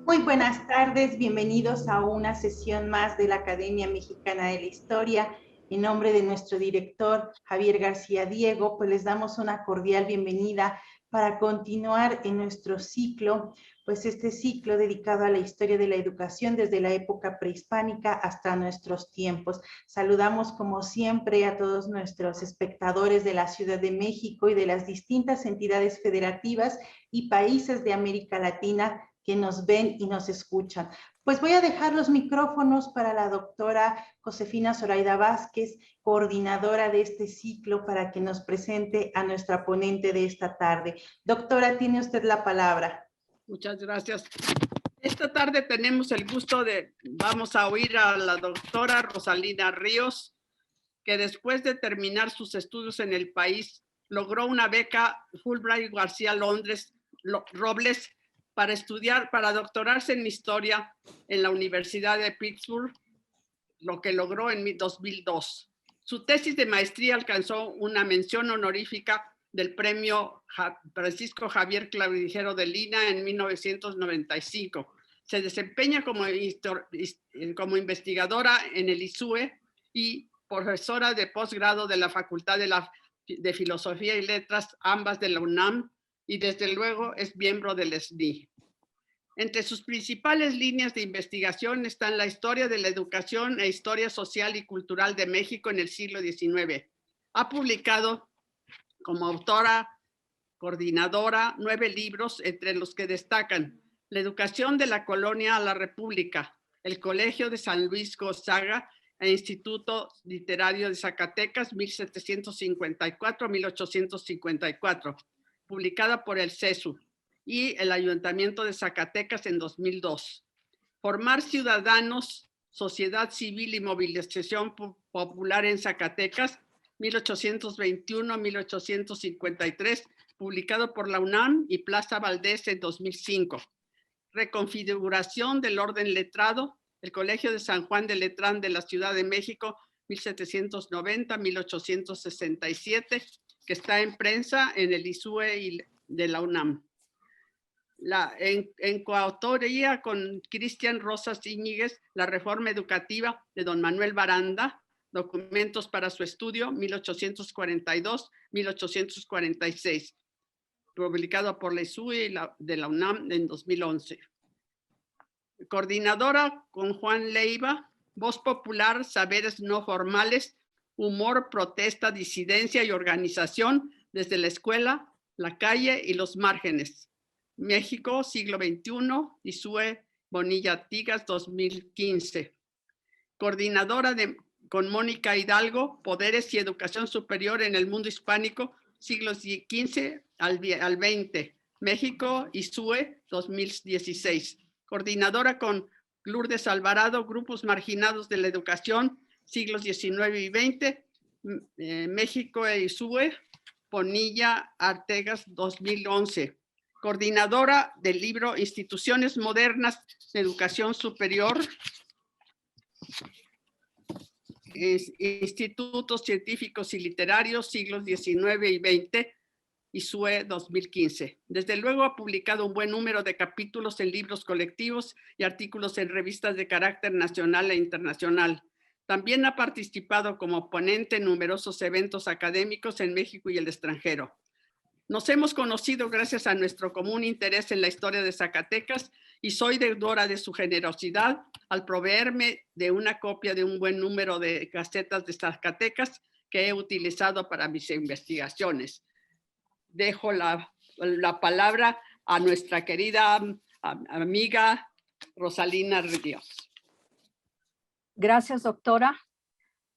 Muy buenas tardes, bienvenidos a una sesión más de la Academia Mexicana de la Historia. En nombre de nuestro director Javier García Diego, pues les damos una cordial bienvenida para continuar en nuestro ciclo, pues este ciclo dedicado a la historia de la educación desde la época prehispánica hasta nuestros tiempos. Saludamos como siempre a todos nuestros espectadores de la Ciudad de México y de las distintas entidades federativas y países de América Latina que nos ven y nos escuchan. Pues voy a dejar los micrófonos para la doctora Josefina Zoraida Vázquez, coordinadora de este ciclo, para que nos presente a nuestra ponente de esta tarde. Doctora, tiene usted la palabra. Muchas gracias. Esta tarde tenemos el gusto vamos a oír a la doctora Rosalina Ríos, que después de terminar sus estudios en el país, logró una beca Fulbright García Robles para doctorarse en historia en la Universidad de Pittsburgh, lo que logró en 2002. Su tesis de maestría alcanzó una mención honorífica del premio Francisco Javier Clavijero de Lina en 1995. Se desempeña como investigadora en el ISUE y profesora de posgrado de la Facultad de Filosofía y Letras, ambas de la UNAM, y desde luego es miembro del SNI. Entre sus principales líneas de investigación están la historia de la educación e historia social y cultural de México en el siglo XIX. Ha publicado como autora, coordinadora, 9 libros, entre los que destacan La educación de la colonia a la República, El Colegio de San Luis Gonzaga e Instituto Literario de Zacatecas, 1754-1854, publicada por el CESU y el Ayuntamiento de Zacatecas en 2002. Formar ciudadanos, sociedad civil y movilización popular en Zacatecas, 1821-1853, publicado por la UNAM y Plaza Valdés en 2005. Reconfiguración del orden letrado, el Colegio de San Juan de Letrán de la Ciudad de México, 1790-1867, que está en prensa en el ISUE de la UNAM. En coautoría con Cristian Rosas Íñiguez, La Reforma Educativa de don Manuel Baranda, Documentos para su estudio, 1842-1846, publicado por la ISUE de la UNAM en 2011. Coordinadora con Juan Leiva, Voz Popular, Saberes No Formales, Humor, Protesta, Disidencia y Organización desde la escuela, la calle y los márgenes. México, siglo XXI, ISUE Bonilla Artigas, 2015. Coordinadora con Mónica Hidalgo, Poderes y Educación Superior en el Mundo Hispánico, siglos XV al XX. México, ISUE, 2016. Coordinadora con Lourdes Alvarado, Grupos Marginados de la Educación, siglos XIX y XX. México e ISUE, Bonilla Artigas, 2011. Coordinadora del libro Instituciones Modernas de Educación Superior, Institutos Científicos y Literarios, siglos XIX y XX, ISUE 2015. Desde luego ha publicado un buen número de capítulos en libros colectivos y artículos en revistas de carácter nacional e internacional. También ha participado como ponente en numerosos eventos académicos en México y el extranjero. Nos hemos conocido gracias a nuestro común interés en la historia de Zacatecas y soy deudora de su generosidad al proveerme de una copia de un buen número de casetas de Zacatecas que he utilizado para mis investigaciones. Dejo la palabra a nuestra querida amiga Rosalina Ríos. Gracias, doctora.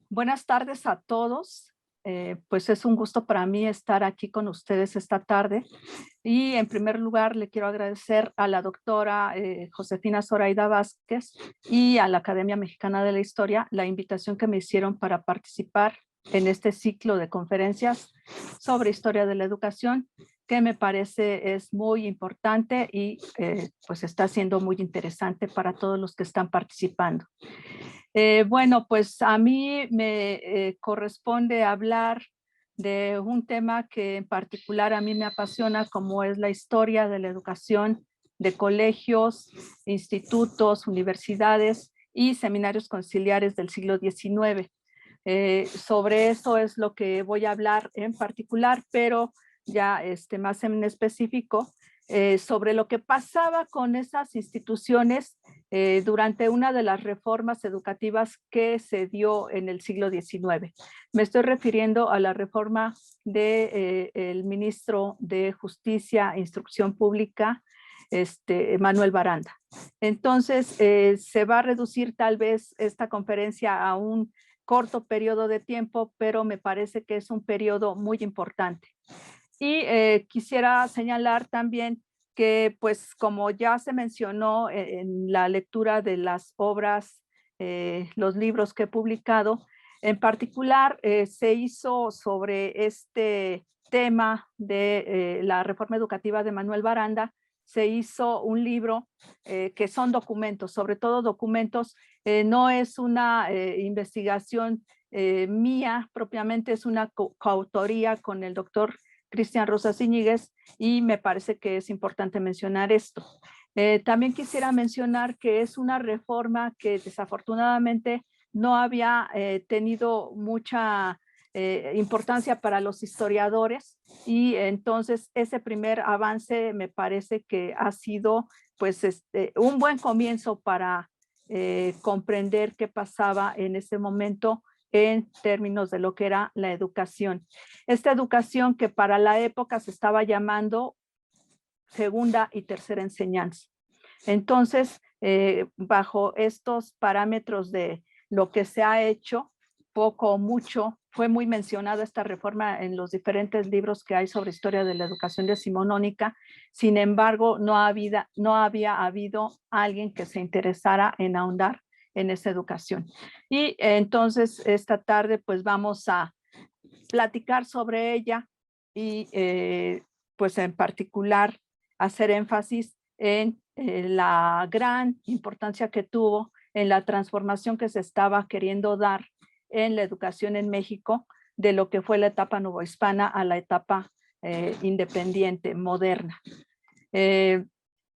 Buenas tardes a todos. Pues es un gusto para mí estar aquí con ustedes esta tarde. Y en primer lugar le quiero agradecer a la doctora Josefina Zoraida Vázquez y a la Academia Mexicana de la Historia la invitación que me hicieron para participar en este ciclo de conferencias sobre historia de la educación, que me parece es muy importante y pues está siendo muy interesante para todos los que están participando. Bueno, pues a mí me corresponde hablar de un tema que en particular a mí me apasiona, como es la historia de la educación de colegios, institutos, universidades y seminarios conciliares del siglo XIX. Sobre eso es lo que voy a hablar en particular, pero ya más en específico, sobre lo que pasaba con esas instituciones durante una de las reformas educativas que se dio en el siglo XIX. Me estoy refiriendo a la reforma del ministro de Justicia e Instrucción Pública, Manuel Baranda. Entonces, se va a reducir tal vez esta conferencia a un corto periodo de tiempo, pero me parece que es un periodo muy importante. Y quisiera señalar también que, pues, como ya se mencionó en la lectura de las obras, los libros que he publicado, en particular se hizo sobre este tema de la reforma educativa de Manuel Baranda, se hizo un libro que son documentos, sobre todo documentos, no es una investigación mía propiamente, es una coautoría con el doctor Cristian Rosas Íñiguez, y me parece que es importante mencionar esto. También quisiera mencionar que es una reforma que desafortunadamente no había tenido mucha importancia para los historiadores, y entonces ese primer avance me parece que ha sido pues un buen comienzo para comprender qué pasaba en ese momento en términos de lo que era la educación. Esta educación que para la época se estaba llamando segunda y tercera enseñanza. Entonces, bajo estos parámetros de lo que se ha hecho, poco o mucho, fue muy mencionada esta reforma en los diferentes libros que hay sobre historia de la educación decimonónica. Sin embargo, no había habido alguien que se interesara en ahondar en esa educación. Y entonces esta tarde pues vamos a platicar sobre ella y pues en particular hacer énfasis en la gran importancia que tuvo en la transformación que se estaba queriendo dar en la educación en México, de lo que fue la etapa novohispana a la etapa independiente, moderna.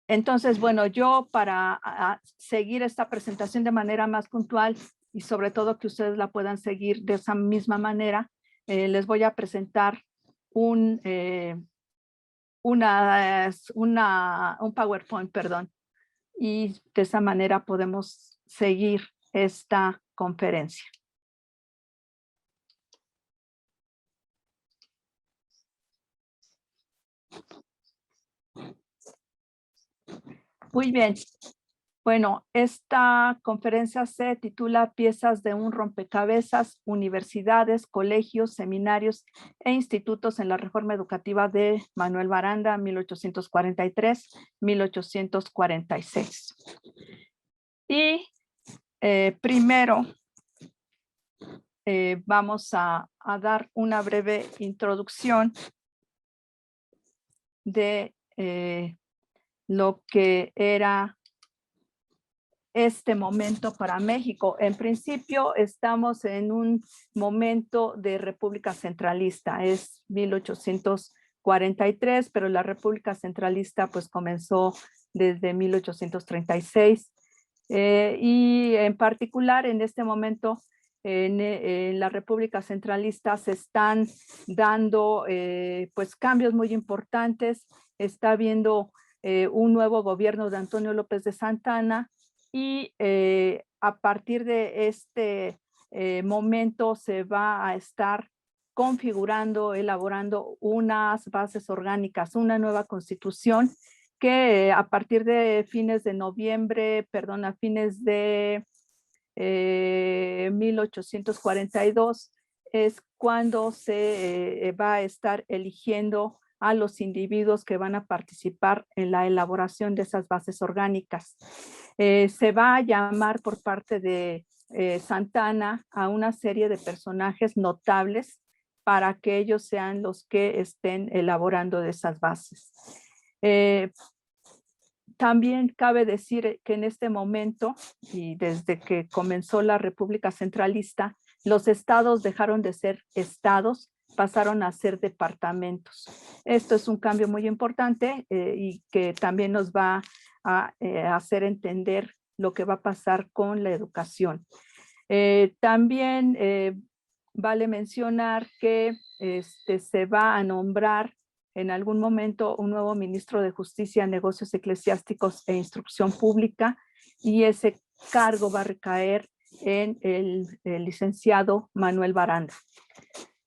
Entonces, bueno, yo para seguir esta presentación de manera más puntual y sobre todo que ustedes la puedan seguir de esa misma manera, les voy a presentar un PowerPoint, perdón, y de esa manera podemos seguir esta conferencia. Muy bien. Bueno, esta conferencia se titula Piezas de un rompecabezas, universidades, colegios, seminarios e institutos en la reforma educativa de Manuel Baranda, 1843-1846. Y primero vamos a dar una breve introducción de lo que era este momento para México. En principio estamos en un momento de república centralista, es 1843, pero la república centralista pues comenzó desde 1836 y en particular en este momento en la república centralista se están dando pues cambios muy importantes. Está habiendo un nuevo gobierno de Antonio López de Santa Anna, y a partir de este momento se va a estar configurando, elaborando unas bases orgánicas, una nueva constitución que a partir de fines de 1842 es cuando se va a estar eligiendo a los individuos que van a participar en la elaboración de esas bases orgánicas. Se va a llamar por parte de Santa Anna a una serie de personajes notables para que ellos sean los que estén elaborando de esas bases. También cabe decir que en este momento, y desde que comenzó la República Centralista, los estados dejaron de ser estados pasaron a ser departamentos. Esto es un cambio muy importante y que también nos va a hacer entender lo que va a pasar con la educación. También vale mencionar que se va a nombrar en algún momento un nuevo ministro de Justicia, Negocios Eclesiásticos e Instrucción Pública, y ese cargo va a recaer en el licenciado Manuel Baranda.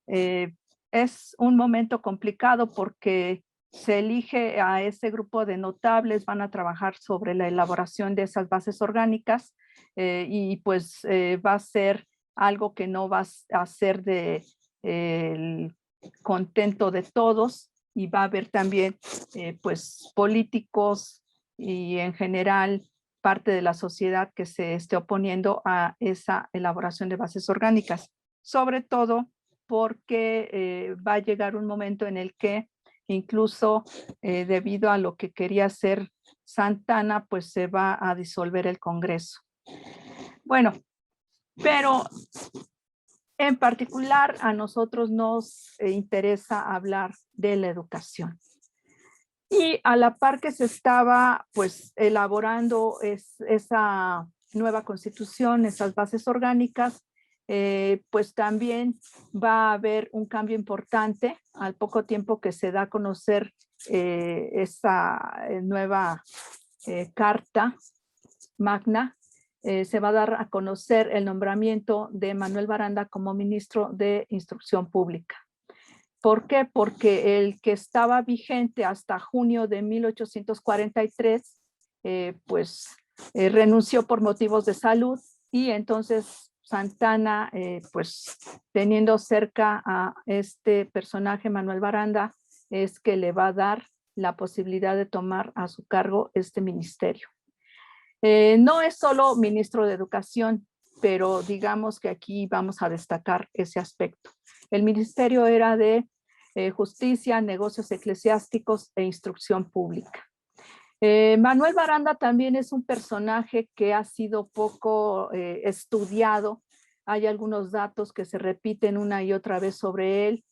Es un momento complicado porque se elige a ese grupo de notables, van a trabajar sobre la elaboración de esas bases orgánicas y pues va a ser algo que no va a ser de el contento de todos, y va a haber también pues políticos y en general parte de la sociedad que se esté oponiendo a esa elaboración de bases orgánicas, sobre todo porque va a llegar un momento en el que incluso debido a lo que quería hacer Santana, pues se va a disolver el Congreso. Bueno, pero en particular a nosotros nos interesa hablar de la educación. Y a la par que se estaba pues elaborando esa nueva constitución, esas bases orgánicas, pues también va a haber un cambio importante al poco tiempo que se da a conocer esa nueva carta magna. Se va a dar a conocer el nombramiento de Manuel Baranda como ministro de Instrucción Pública. ¿Por qué? Porque el que estaba vigente hasta junio de 1843, renunció por motivos de salud, y entonces Santana, pues teniendo cerca a este personaje, Manuel Baranda, es que le va a dar la posibilidad de tomar a su cargo este ministerio. No es solo ministro de Educación, pero digamos que aquí vamos a destacar ese aspecto. El ministerio era de Justicia, Negocios Eclesiásticos e Instrucción Pública. Manuel Baranda también es un personaje que ha sido poco estudiado. Hay algunos datos que se repiten una y otra vez sobre él,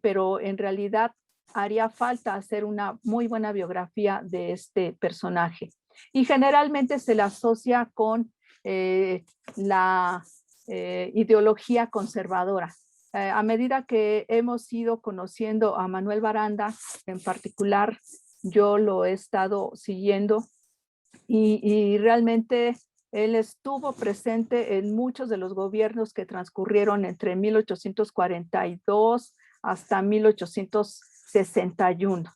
pero en realidad haría falta hacer una muy buena biografía de este personaje. Y generalmente se le asocia con la ideología conservadora. A medida que hemos ido conociendo a Manuel Baranda, en particular, yo lo he estado siguiendo y realmente él estuvo presente en muchos de los gobiernos que transcurrieron entre 1842 hasta 1861.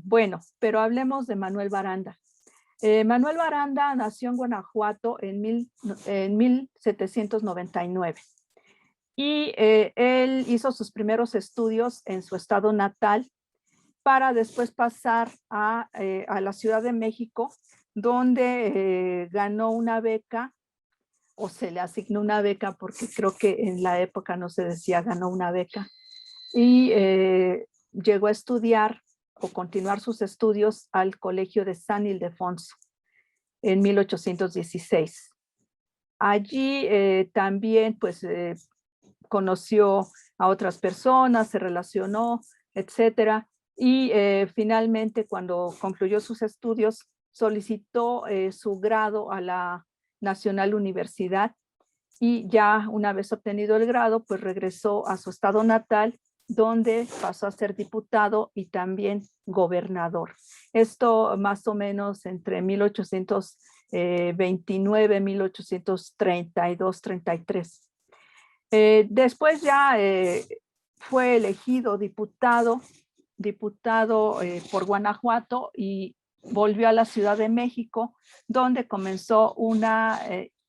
Bueno, pero hablemos de Manuel Baranda. Manuel Baranda nació en Guanajuato en 1799 y él hizo sus primeros estudios en su estado natal para después pasar a la Ciudad de México, donde ganó una beca, o se le asignó una beca, porque creo que en la época no se decía ganó una beca, y llegó a estudiar o continuar sus estudios al Colegio de San Ildefonso en 1816. Allí también pues conoció a otras personas, se relacionó, etcétera, y finalmente cuando concluyó sus estudios solicitó su grado a la Nacional Universidad, y ya una vez obtenido el grado pues regresó a su estado natal, donde pasó a ser diputado y también gobernador. Esto más o menos entre 1829 y 1832-33. Después ya fue elegido diputado por Guanajuato y volvió a la Ciudad de México, donde comenzó una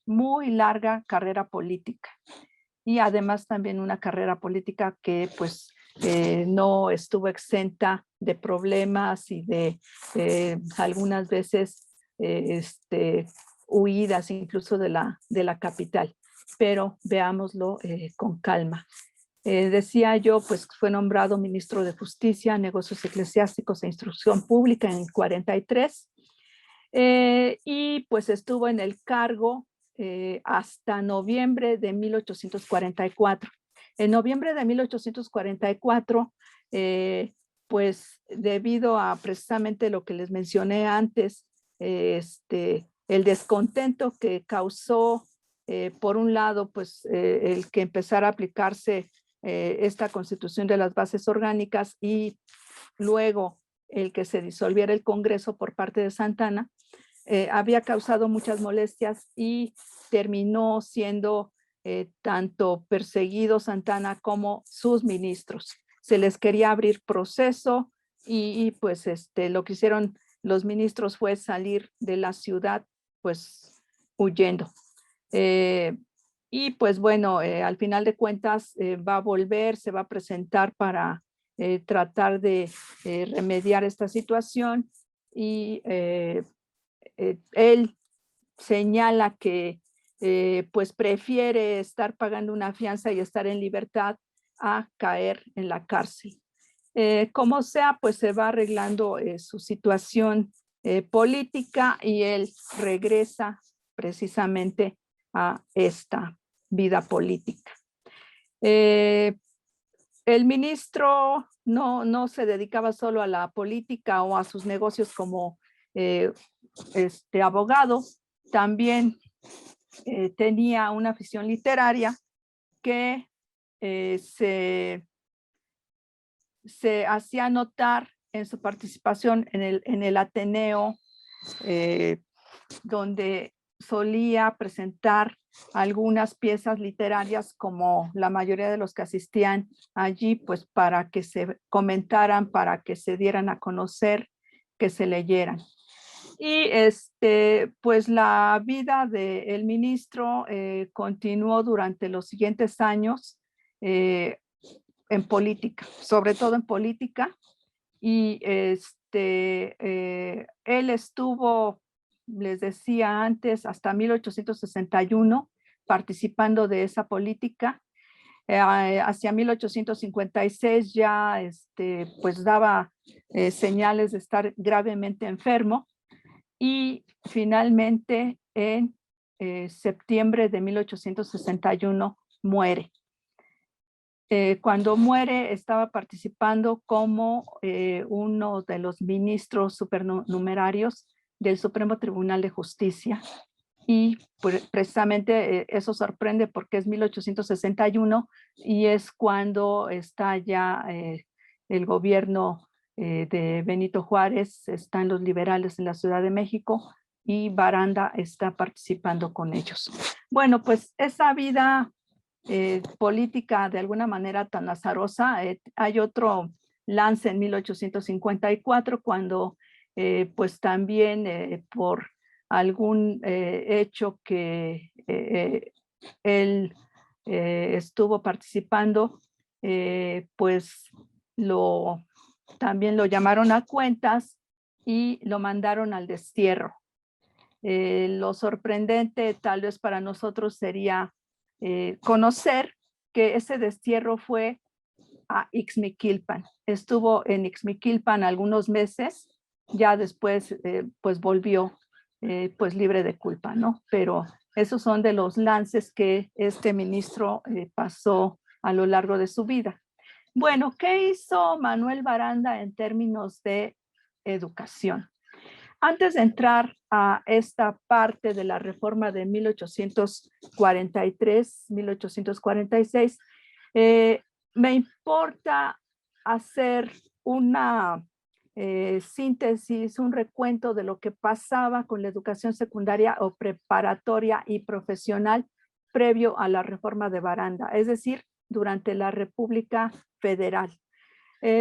muy larga carrera política. Y además también una carrera política que pues no estuvo exenta de problemas y de algunas veces huidas incluso de la capital. Pero veámoslo con calma. Decía yo, pues fue nombrado ministro de Justicia, Negocios Eclesiásticos e Instrucción Pública en el 43 y pues estuvo en el cargo hasta noviembre de 1844. En noviembre de 1844, pues debido a precisamente lo que les mencioné antes, el descontento que causó, por un lado, pues el que empezara a aplicarse esta constitución de las bases orgánicas y luego el que se disolviera el Congreso por parte de Santa Anna, había causado muchas molestias y terminó siendo tanto perseguido Santa Anna como sus ministros. Se les quería abrir proceso y pues lo que hicieron los ministros fue salir de la ciudad pues huyendo. Y pues bueno, al final de cuentas va a volver, se va a presentar para tratar de remediar esta situación y él señala que pues prefiere estar pagando una fianza y estar en libertad a caer en la cárcel. Como sea, pues se va arreglando su situación política y él regresa precisamente a esta vida política. El ministro no se dedicaba solo a la política o a sus negocios como abogado, también tenía una afición literaria que se hacía notar en su participación en el Ateneo, donde solía presentar algunas piezas literarias como la mayoría de los que asistían allí, pues para que se comentaran, para que se dieran a conocer, que se leyeran. Y pues la vida del ministro continuó durante los siguientes años en política, sobre todo en política. Y él estuvo, les decía antes, hasta 1861 participando de esa política. Hacia 1856 ya pues daba señales de estar gravemente enfermo y finalmente en septiembre de 1861 muere. Cuando muere estaba participando como uno de los ministros supernumerarios del Supremo Tribunal de Justicia y precisamente eso sorprende porque es 1861 y es cuando está ya el gobierno de Benito Juárez, están los liberales en la Ciudad de México y Baranda está participando con ellos. Bueno, pues esa vida política de alguna manera tan azarosa. Hay otro lance en 1854 cuando pues también por algún hecho que él estuvo participando, pues también lo llamaron a cuentas y lo mandaron al destierro. Lo sorprendente tal vez para nosotros sería conocer que ese destierro fue a Ixmiquilpan. Estuvo en Ixmiquilpan algunos meses, ya después pues volvió pues libre de culpa, ¿no? Pero esos son de los lances que este ministro pasó a lo largo de su vida. Bueno, ¿qué hizo Manuel Baranda en términos de educación? Antes de entrar a esta parte de la reforma de 1843-1846, me importa hacer una síntesis, un recuento de lo que pasaba con la educación secundaria o preparatoria y profesional previo a la reforma de Baranda, es decir, durante la República Federal.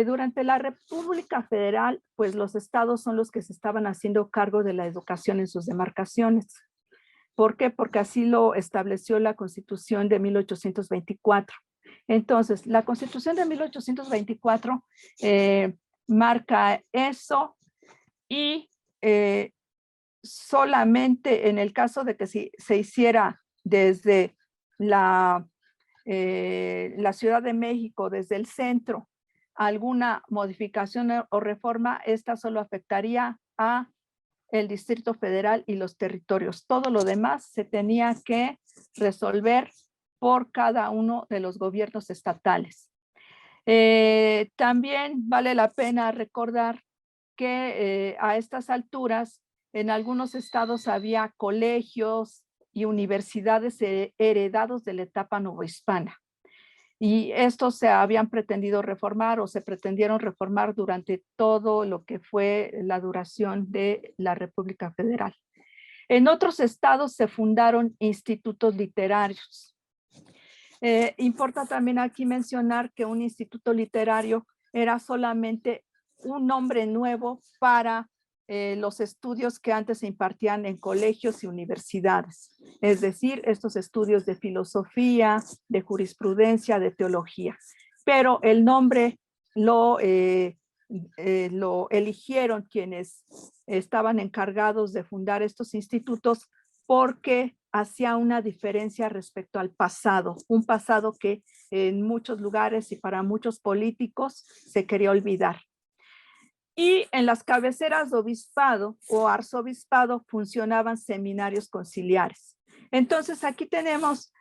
Durante la República Federal, pues los estados son los que se estaban haciendo cargo de la educación en sus demarcaciones. ¿Por qué? Porque así lo estableció la Constitución de 1824. Entonces, la Constitución de 1824 marca eso y solamente en el caso de que se hiciera desde la Ciudad de México, desde el centro, alguna modificación o reforma, esta solo afectaría a el Distrito Federal y los territorios. Todo lo demás se tenía que resolver por cada uno de los gobiernos estatales. También vale la pena recordar que a estas alturas en algunos estados había colegios y universidades heredados de la etapa novohispana. Y estos se habían pretendido reformar o se pretendieron reformar durante todo lo que fue la duración de la República Federal. En otros estados se fundaron institutos literarios. Importa también aquí mencionar que un instituto literario era solamente un nombre nuevo para los estudios que antes se impartían en colegios y universidades, es decir, estos estudios de filosofía, de jurisprudencia, de teología. Pero el nombre lo eligieron quienes estaban encargados de fundar estos institutos porque hacía una diferencia respecto al pasado, un pasado que en muchos lugares y para muchos políticos se quería olvidar. Y en las cabeceras de obispado o arzobispado funcionaban seminarios conciliares. Entonces aquí tenemos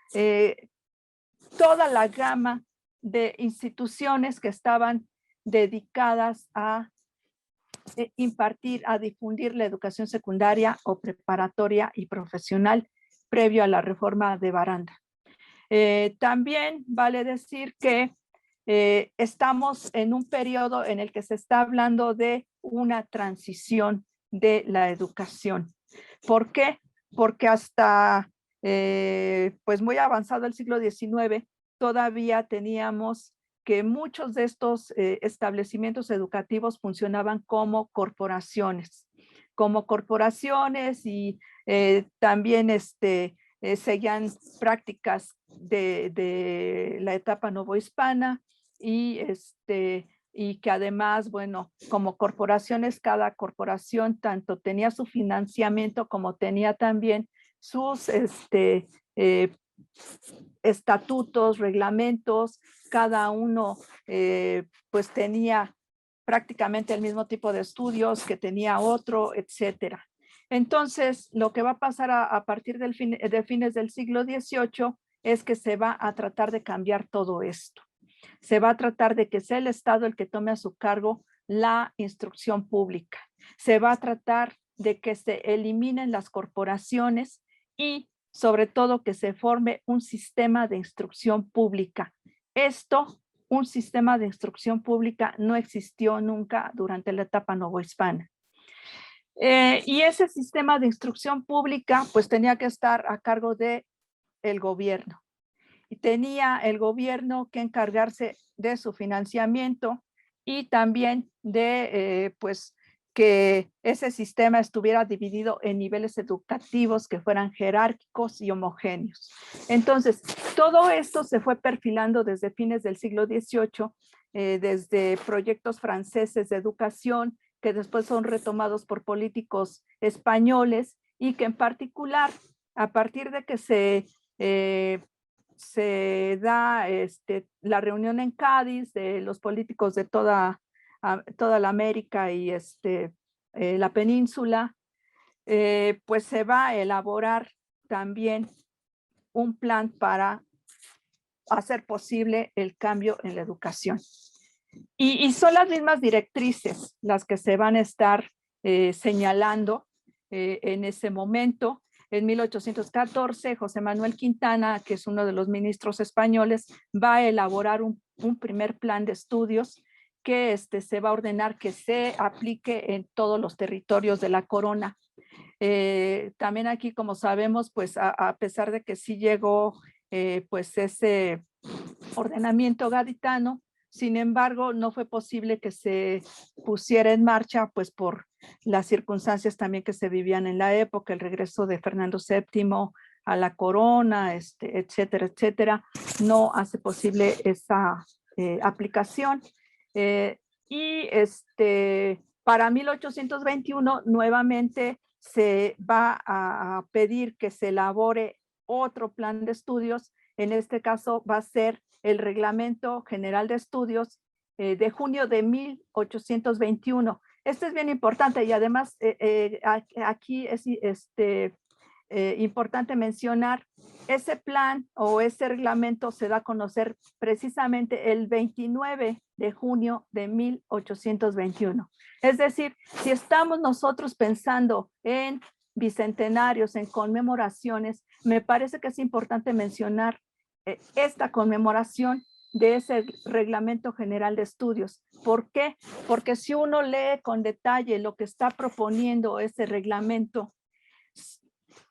toda la gama de instituciones que estaban dedicadas a impartir, a difundir la educación secundaria o preparatoria y profesional previo a la reforma de Baranda. También vale decir que estamos en un periodo en el que se está hablando de una transición de la educación. ¿Por qué? Porque hasta pues muy avanzado el siglo XIX todavía teníamos que muchos de estos establecimientos educativos funcionaban como corporaciones y también seguían prácticas de la etapa novohispana y que además, bueno, como corporaciones, cada corporación tanto tenía su financiamiento como tenía también sus estatutos, reglamentos, cada uno pues tenía prácticamente el mismo tipo de estudios que tenía otro, etcétera. Entonces, lo que va a pasar a partir de fines del siglo XVIII es que se va a tratar de cambiar todo esto. Se va a tratar de que sea el Estado el que tome a su cargo la instrucción pública. Se va a tratar de que se eliminen las corporaciones y sobre todo que se forme un sistema de instrucción pública. Un sistema de instrucción pública no existió nunca durante la etapa novohispana. Y ese sistema de instrucción pública pues tenía que estar a cargo del gobierno. Y tenía el gobierno que encargarse de su financiamiento y también de pues que ese sistema estuviera dividido en niveles educativos que fueran jerárquicos y homogéneos. Entonces, todo esto se fue perfilando desde fines del siglo XVIII, desde proyectos franceses de educación que después son retomados por políticos españoles y que en particular, a partir de que se da la reunión en Cádiz de los políticos de toda la América y la península, pues se va a elaborar también un plan para hacer posible el cambio en la educación. Y son las mismas directrices las que se van a estar señalando en ese momento. En 1814, José Manuel Quintana, que es uno de los ministros españoles, va a elaborar un primer plan de estudios que se va a ordenar que se aplique en todos los territorios de la corona. También aquí, como sabemos, pues a pesar de que sí llegó pues ese ordenamiento gaditano, sin embargo, no fue posible que se pusiera en marcha, pues por las circunstancias también que se vivían en la época, el regreso de Fernando VII a la corona, etcétera, etcétera, no hace posible esa aplicación. Y para 1821 nuevamente se va a pedir que se elabore otro plan de estudios. En este caso va a ser el Reglamento General de Estudios de junio de 1821. Esto es bien importante y además aquí es importante mencionar ese plan o ese reglamento se da a conocer precisamente el 29 de junio de 1821. Es decir, si estamos nosotros pensando en bicentenarios, en conmemoraciones, me parece que es importante mencionar esta conmemoración de ese Reglamento General de Estudios. ¿Por qué? Porque si uno lee con detalle lo que está proponiendo ese reglamento,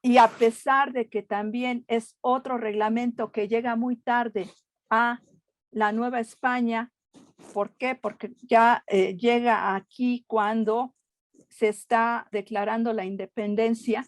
y a pesar de que también es otro reglamento que llega muy tarde a la Nueva España, ¿por qué? Porque ya llega aquí cuando se está declarando la independencia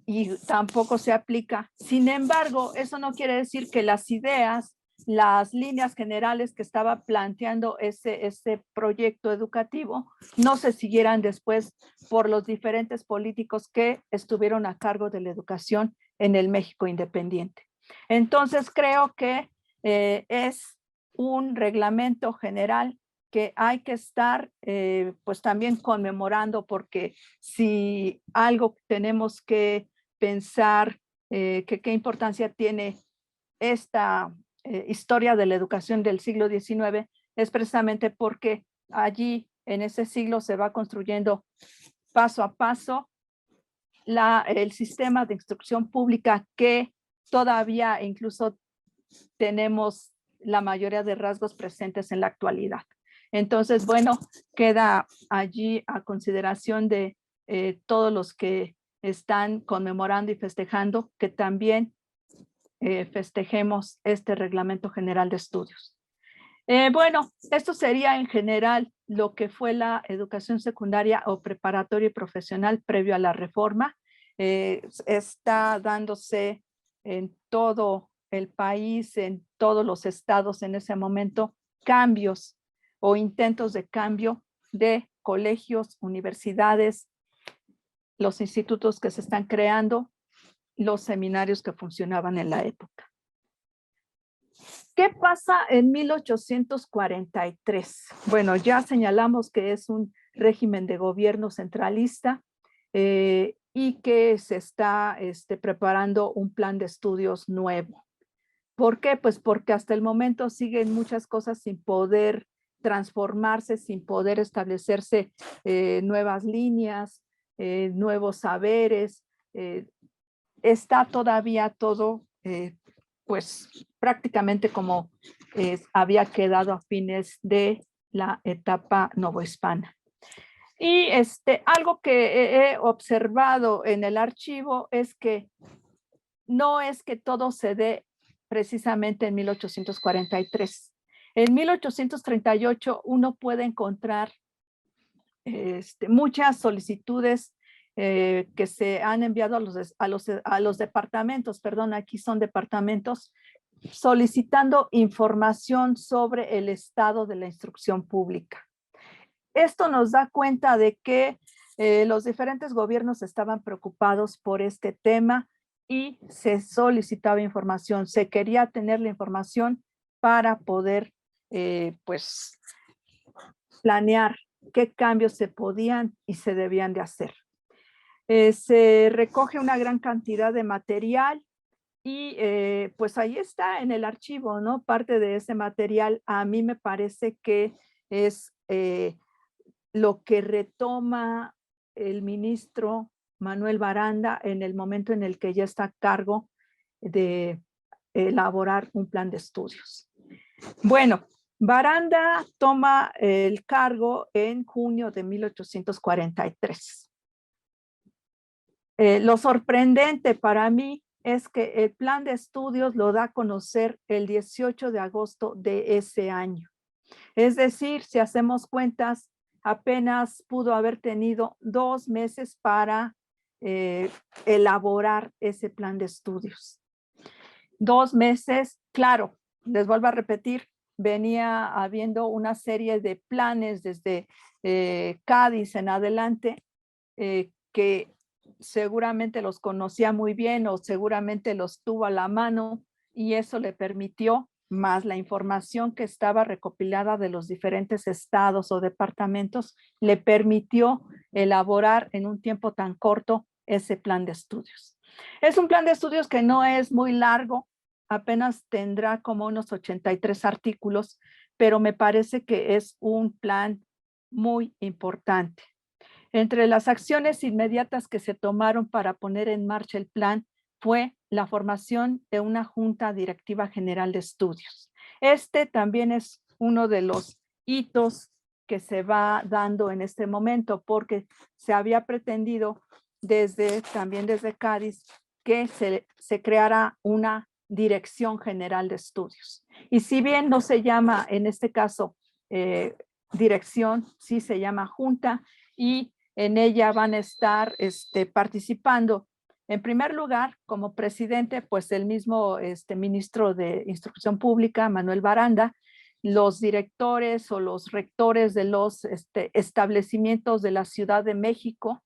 y tampoco se aplica. Sin embargo, eso no quiere decir que las ideas, las líneas generales que estaba planteando ese proyecto educativo no se siguieran después por los diferentes políticos que estuvieron a cargo de la educación en el México independiente. Entonces, creo que es un reglamento general que hay que estar pues también conmemorando, porque si algo tenemos que pensar que qué importancia tiene esta historia de la educación del siglo XIX, es precisamente porque allí en ese siglo se va construyendo paso a paso el sistema de instrucción pública que todavía incluso tenemos la mayoría de rasgos presentes en la actualidad. Entonces, bueno, queda allí a consideración de todos los que están conmemorando y festejando, que también festejemos este Reglamento General de Estudios. Bueno, esto sería en general lo que fue la educación secundaria o preparatoria y profesional previo a la reforma. Está dándose en todo el país, en todos los estados en ese momento, cambios o intentos de cambio de colegios, universidades, los institutos que se están creando, los seminarios que funcionaban en la época. ¿Qué pasa en 1843? Bueno, ya señalamos que es un régimen de gobierno centralista y que se está preparando un plan de estudios nuevo. ¿Por qué? Pues porque hasta el momento siguen muchas cosas sin poder transformarse, sin poder establecerse nuevas líneas, nuevos saberes. Está todavía todo pues prácticamente como había quedado a fines de la etapa novohispana. Y algo que he observado en el archivo es que no es que todo se dé precisamente en 1843. En 1838 uno puede encontrar muchas solicitudes que se han enviado a los departamentos, perdón, aquí son departamentos, solicitando información sobre el estado de la instrucción pública. Esto nos da cuenta de que los diferentes gobiernos estaban preocupados por este tema y se solicitaba información, se quería tener la información para poder pues planear qué cambios se podían y se debían de hacer. Se recoge una gran cantidad de material y pues ahí está en el archivo, ¿no? Parte de ese material a mí me parece que es lo que retoma el ministro Manuel Baranda en el momento en el que ya está a cargo de elaborar un plan de estudios. Bueno, Baranda toma el cargo en junio de 1843. Lo sorprendente para mí es que el plan de estudios lo da a conocer el 18 de agosto de ese año. Es decir, si hacemos cuentas, apenas pudo haber tenido 2 meses para elaborar ese plan de estudios. 2 meses, claro, les vuelvo a repetir, venía habiendo una serie de planes desde Cádiz en adelante que seguramente los conocía muy bien o seguramente los tuvo a la mano y eso le permitió, más la información que estaba recopilada de los diferentes estados o departamentos, le permitió elaborar en un tiempo tan corto ese plan de estudios. Es un plan de estudios que no es muy largo, apenas tendrá como unos 83 artículos, pero me parece que es un plan muy importante. Entre las acciones inmediatas que se tomaron para poner en marcha el plan fue la formación de una Junta Directiva General de Estudios. Este también es uno de los hitos que se va dando en este momento, porque se había pretendido también desde Cádiz que se creara una Dirección General de Estudios. Y si bien no se llama en este caso dirección, sí se llama junta, y en ella van a estar participando, en primer lugar, como presidente, pues el mismo ministro de Instrucción Pública, Manuel Baranda, los directores o los rectores de los establecimientos de la Ciudad de México,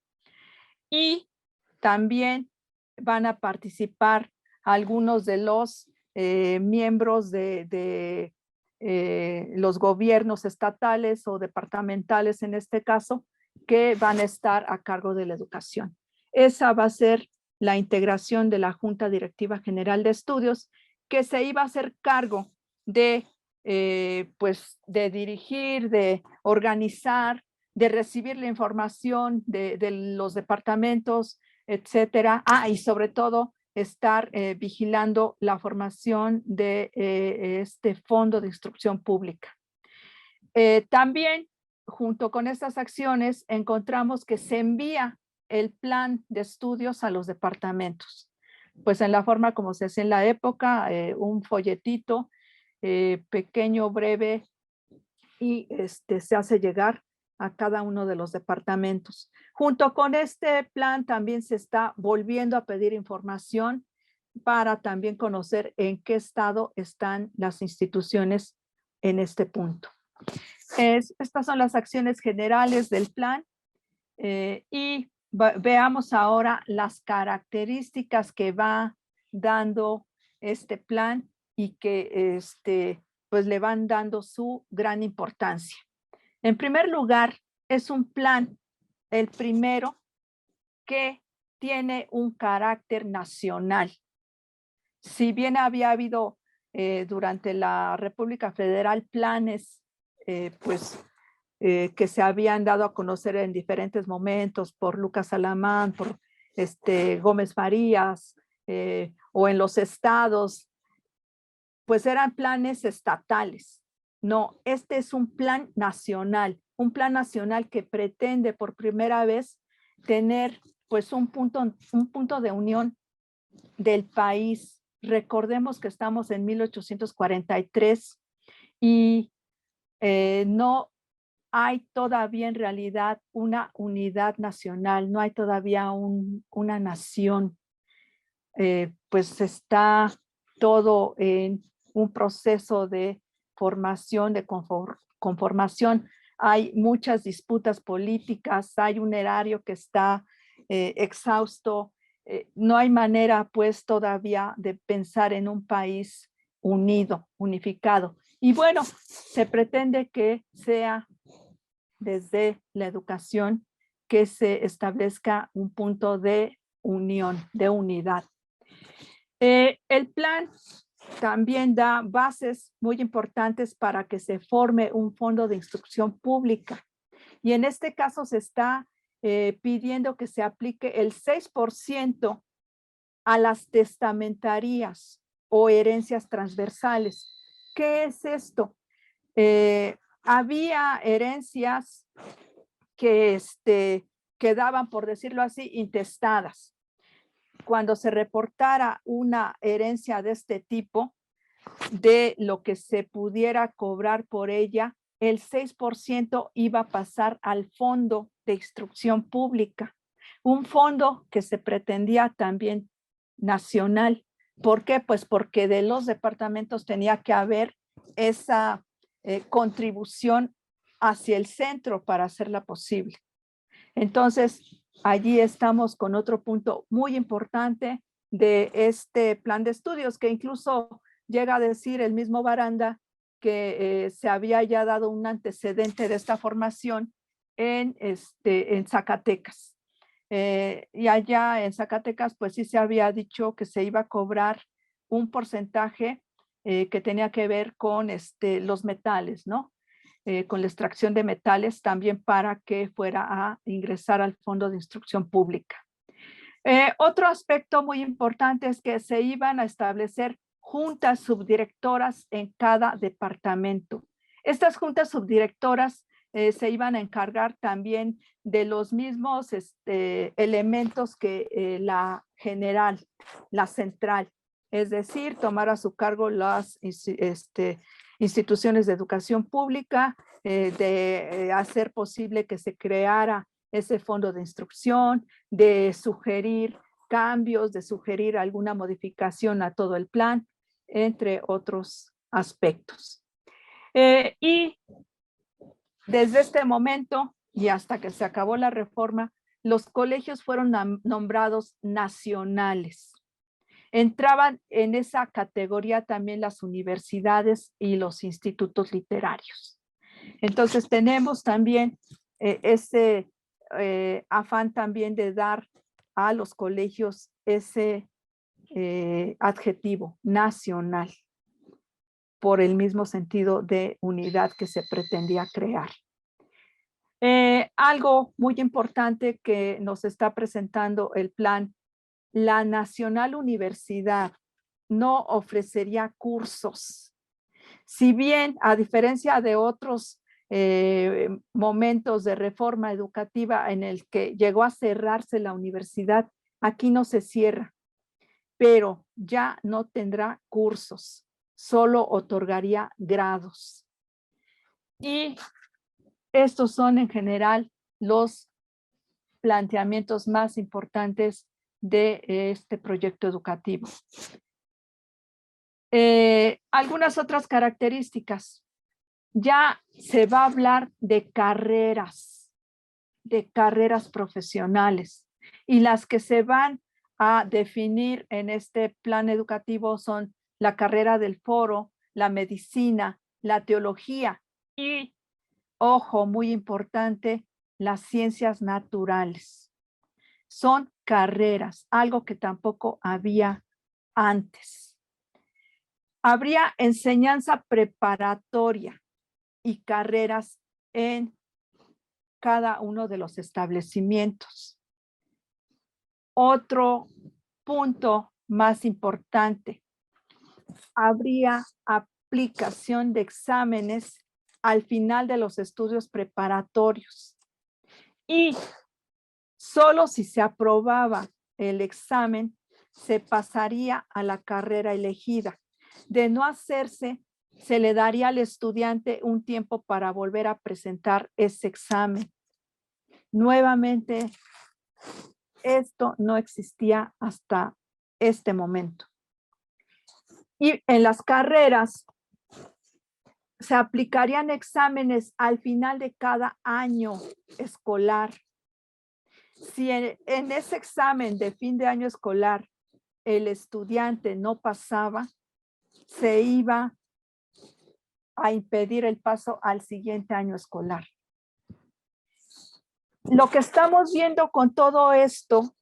y también van a participar algunos de los miembros de los gobiernos estatales o departamentales en este caso, que van a estar a cargo de la educación. Esa va a ser la integración de la Junta Directiva General de Estudios, que se iba a hacer cargo de, pues, de dirigir, de organizar, de recibir la información de los departamentos, etcétera. Y sobre todo estar vigilando la formación de este Fondo de Instrucción Pública. También, junto con estas acciones, encontramos que se envía el plan de estudios a los departamentos. Pues en la forma como se hacía en la época, un folletito pequeño, breve, y se hace llegar a cada uno de los departamentos. Junto con este plan también se está volviendo a pedir información para también conocer en qué estado están las instituciones en este punto. Estas son las acciones generales del plan y veamos ahora las características que va dando este plan y que pues le van dando su gran importancia. En primer lugar, es un plan, el primero, que tiene un carácter nacional. Si bien había habido durante la República Federal planes que se habían dado a conocer en diferentes momentos por Lucas Alamán, por Gómez Farías, o en los estados, pues eran planes estatales. No, este es un plan nacional que pretende por primera vez tener pues un punto de unión del país. Recordemos que estamos en 1843 y no hay todavía en realidad una unidad nacional, no hay todavía una nación. Pues está todo en un proceso de formación, de conformación. Hay muchas disputas políticas, hay un erario que está exhausto. No hay manera pues todavía de pensar en un país unido, unificado. Y bueno, se pretende que sea desde la educación que se establezca un punto de unión, de unidad. El plan también da bases muy importantes para que se forme un fondo de instrucción pública. Y en este caso se está pidiendo que se aplique el 6% a las testamentarías o herencias transversales. ¿Qué es esto? Había herencias que quedaban, por decirlo así, intestadas. Cuando se reportara una herencia de este tipo, de lo que se pudiera cobrar por ella, el 6% iba a pasar al Fondo de Instrucción Pública, un fondo que se pretendía también nacional. ¿Por qué? Pues porque de los departamentos tenía que haber esa contribución hacia el centro para hacerla posible. Entonces, allí estamos con otro punto muy importante de este plan de estudios, que incluso llega a decir el mismo Baranda que se había ya dado un antecedente de esta formación en Zacatecas. Y allá en Zacatecas, pues sí se había dicho que se iba a cobrar un porcentaje que tenía que ver con los metales, ¿no? Con la extracción de metales también para que fuera a ingresar al Fondo de Instrucción Pública. Otro aspecto muy importante es que se iban a establecer juntas subdirectoras en cada departamento. Estas juntas subdirectoras se iban a encargar también de los mismos elementos que la general, la central, es decir, tomar a su cargo las instituciones de educación pública, de hacer posible que se creara ese fondo de instrucción, de sugerir cambios, de sugerir alguna modificación a todo el plan, entre otros aspectos. Y desde este momento y hasta que se acabó la reforma, los colegios fueron nombrados nacionales. Entraban en esa categoría también las universidades y los institutos literarios. Entonces tenemos también ese afán también de dar a los colegios ese adjetivo nacional por el mismo sentido de unidad que se pretendía crear. Algo muy importante que nos está presentando el plan, la Nacional Universidad no ofrecería cursos. Si bien, a diferencia de otros momentos de reforma educativa en el que llegó a cerrarse la universidad, aquí no se cierra, pero ya no tendrá cursos, solo otorgaría grados. Y estos son en general los planteamientos más importantes de este proyecto educativo. Algunas otras características. Ya se va a hablar de carreras profesionales, y las que se van a definir en este plan educativo son la carrera del foro, la medicina, la teología y, ojo, muy importante, las ciencias naturales. Son carreras, algo que tampoco había antes. Habría enseñanza preparatoria y carreras en cada uno de los establecimientos. Otro punto más importante, habría aplicación de exámenes al final de los estudios preparatorios y solo si se aprobaba el examen se pasaría a la carrera elegida. De no hacerse, se le daría al estudiante un tiempo para volver a presentar ese examen. Nuevamente, esto no existía hasta este momento. Y en las carreras se aplicarían exámenes al final de cada año escolar. Si en ese examen de fin de año escolar el estudiante no pasaba, se iba a impedir el paso al siguiente año escolar. Lo que estamos viendo con todo esto,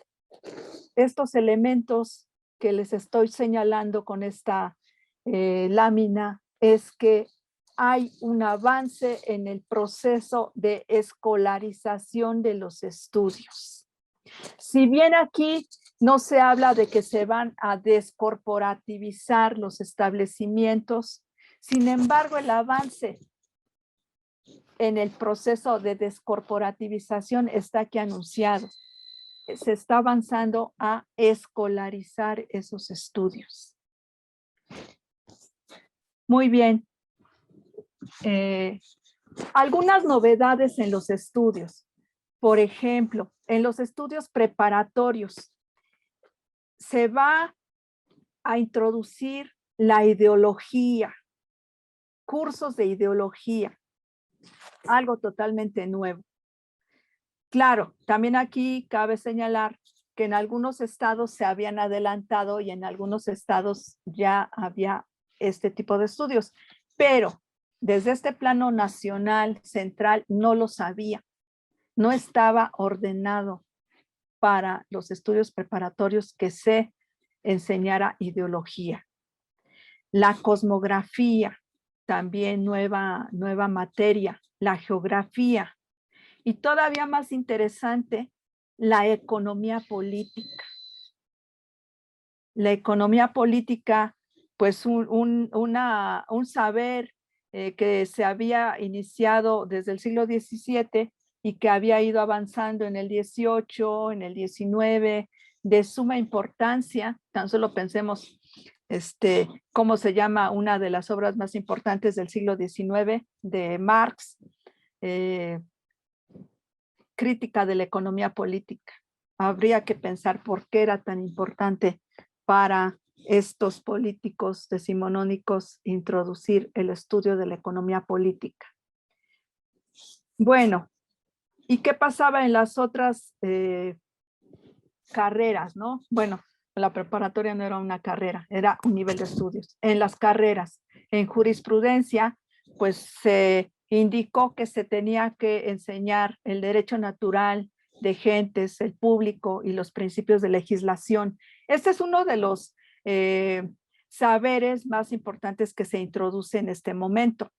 estos elementos que les estoy señalando con esta lámina, es que hay un avance en el proceso de escolarización de los estudios. Si bien aquí no se habla de que se van a descorporativizar los establecimientos, sin embargo, el avance en el proceso de descorporativización está aquí anunciado. Se está avanzando a escolarizar esos estudios. Muy bien. Algunas novedades en los estudios. Por ejemplo, en los estudios preparatorios se va a introducir la ideología, cursos de ideología, algo totalmente nuevo. Claro, también aquí cabe señalar que en algunos estados se habían adelantado y en algunos estados ya había este tipo de estudios, pero desde este plano nacional, central, no lo sabía, no estaba ordenado para los estudios preparatorios que se enseñara ideología. La cosmografía, también nueva materia, la geografía y todavía más interesante, la economía política. La economía política, pues un saber que se había iniciado desde el siglo XVII y que había ido avanzando en el XVIII, en el XIX, de suma importancia. Tan solo pensemos cómo se llama una de las obras más importantes del siglo XIX de Marx, Crítica de la economía política. Habría que pensar por qué era tan importante para estos políticos decimonónicos introducir el estudio de la economía política. Bueno, ¿y qué pasaba en las otras carreras, no? Bueno, la preparatoria no era una carrera, era un nivel de estudios. En las carreras, en jurisprudencia, pues se indicó que se tenía que enseñar el derecho natural de gentes, el público y los principios de legislación. Este es uno de los saberes más importantes que se introduce en este momento.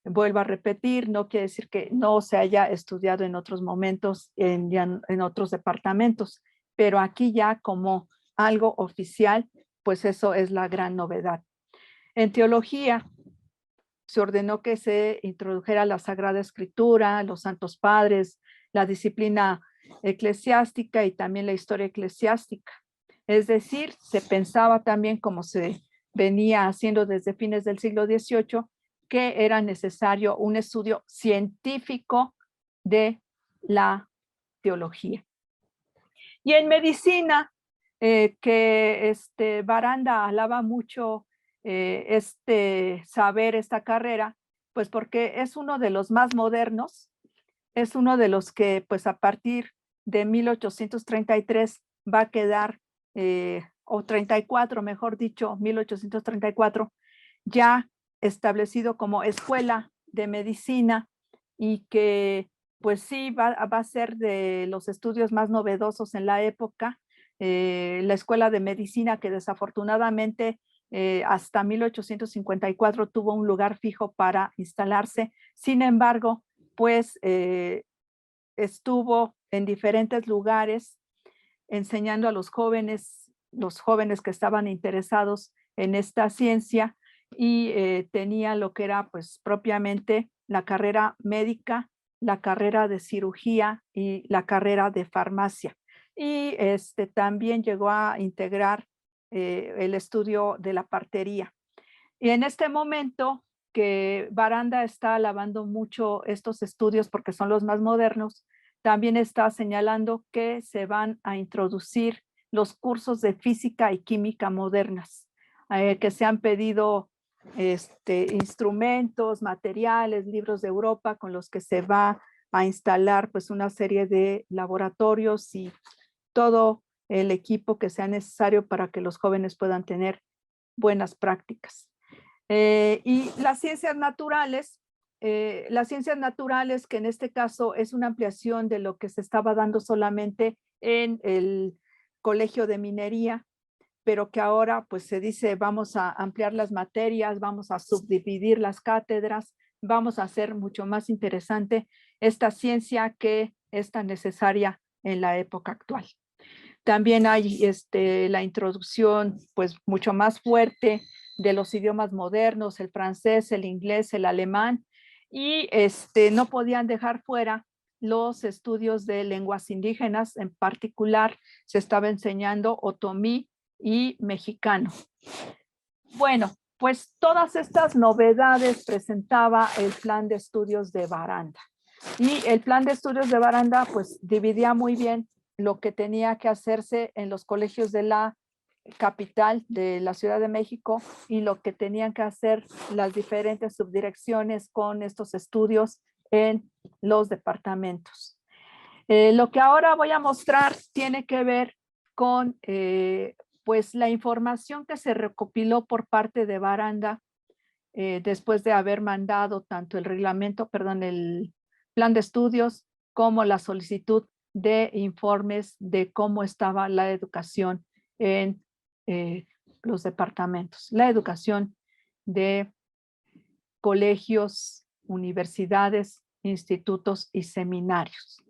Vuelvo a repetir, no quiere decir que no se haya estudiado en otros momentos, en otros departamentos, pero aquí ya como algo oficial, pues eso es la gran novedad. En teología, se ordenó que se introdujera la Sagrada Escritura, los Santos Padres, la disciplina eclesiástica y también la historia eclesiástica. Es decir, se pensaba también, como se venía haciendo desde fines del siglo XVIII, que era necesario un estudio científico de la teología. Y en medicina, que Baranda alaba mucho saber, esta carrera, pues porque es uno de los más modernos, es uno de los que pues a partir de 1833 va a quedar, o 34, mejor dicho, 1834, ya establecido como escuela de medicina y que pues sí va a ser de los estudios más novedosos en la época. La escuela de medicina que desafortunadamente hasta 1854 tuvo un lugar fijo para instalarse. Sin embargo, pues estuvo en diferentes lugares enseñando a los jóvenes que estaban interesados en esta ciencia y tenía lo que era pues propiamente la carrera médica, la carrera de cirugía y la carrera de farmacia. Y también llegó a integrar el estudio de la partería. Y en este momento que Baranda está alabando mucho estos estudios porque son los más modernos, también está señalando que se van a introducir los cursos de física y química modernas, que se han pedido instrumentos, materiales, libros de Europa con los que se va a instalar pues una serie de laboratorios y todo el equipo que sea necesario para que los jóvenes puedan tener buenas prácticas. Y las ciencias naturales que en este caso es una ampliación de lo que se estaba dando solamente en el Colegio de Minería, pero que ahora pues se dice vamos a ampliar las materias, vamos a subdividir las cátedras, vamos a hacer mucho más interesante esta ciencia que es tan necesaria en la época actual. También hay la introducción pues mucho más fuerte de los idiomas modernos, el francés, el inglés, el alemán, y no podían dejar fuera los estudios de lenguas indígenas. En particular se estaba enseñando otomí y mexicano. Bueno, pues todas estas novedades presentaba el plan de estudios de Baranda. Y el plan de estudios de Baranda pues dividía muy bien lo que tenía que hacerse en los colegios de la capital de la Ciudad de México y lo que tenían que hacer las diferentes subdirecciones con estos estudios en los departamentos. Lo que ahora voy a mostrar tiene que ver con pues la información que se recopiló por parte de Baranda después de haber mandado tanto el plan de estudios como la solicitud de informes de cómo estaba la educación en los departamentos, la educación de colegios, universidades, institutos y seminarios.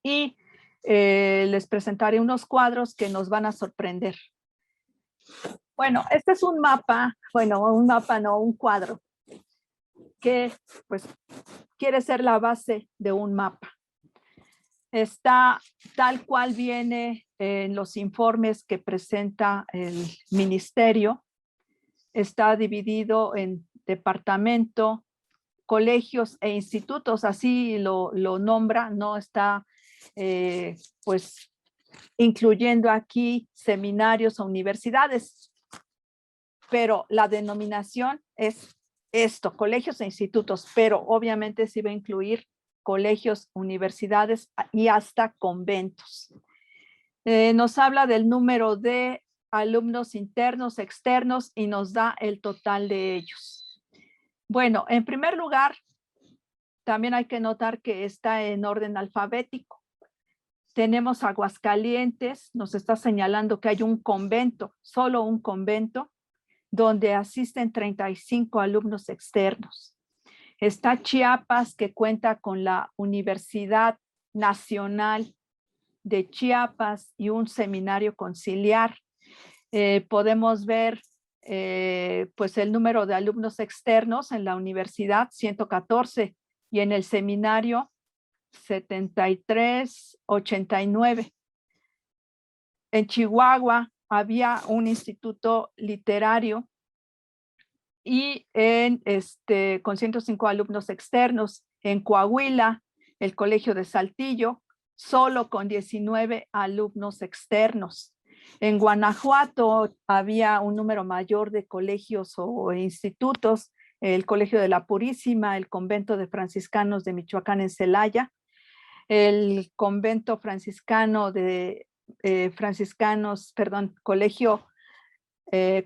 Y les presentaré unos cuadros que nos van a sorprender. Bueno, este es un mapa, un cuadro, que pues quiere ser la base de un mapa. Está tal cual viene en los informes que presenta el ministerio. Está dividido en departamento, colegios e institutos, así lo nombra, no está pues incluyendo aquí seminarios o universidades, pero la denominación es esto, colegios e institutos, pero obviamente sí va a incluir colegios, universidades y hasta conventos. Nos habla del número de alumnos internos, externos y nos da el total de ellos. Bueno, en primer lugar, también hay que notar que está en orden alfabético. Tenemos Aguascalientes, nos está señalando que hay un convento, solo un convento, donde asisten 35 alumnos externos. Está Chiapas, que cuenta con la Universidad Nacional de Chiapas y un seminario conciliar. Podemos ver pues el número de alumnos externos en la universidad, 114, y en el seminario, 73, 89. En Chihuahua había un instituto literario y con 105 alumnos externos. En Coahuila, el Colegio de Saltillo, solo con 19 alumnos externos. En Guanajuato había un número mayor de colegios o institutos, el Colegio de la Purísima, el Convento de Franciscanos de Michoacán en Celaya, el Convento Franciscano de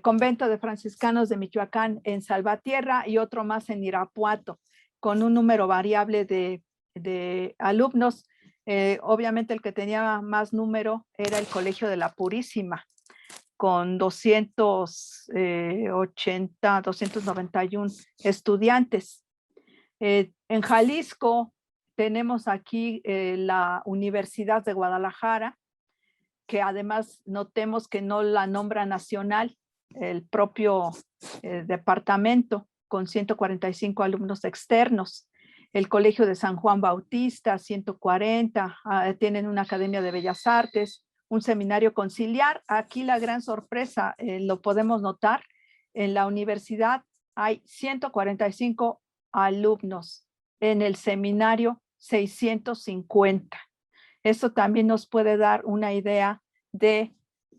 Convento de Franciscanos de Michoacán en Salvatierra y otro más en Irapuato, con un número variable de alumnos. Obviamente el que tenía más número era el Colegio de la Purísima, con 291 estudiantes. En Jalisco tenemos aquí la Universidad de Guadalajara, que además notemos que no la nombra nacional, el propio departamento, con 145 alumnos externos. El Colegio de San Juan Bautista, 140, tienen una academia de bellas artes, un seminario conciliar. Aquí la gran sorpresa, lo podemos notar, en la universidad hay 145 alumnos, en el seminario 650. Eso también nos puede dar una idea de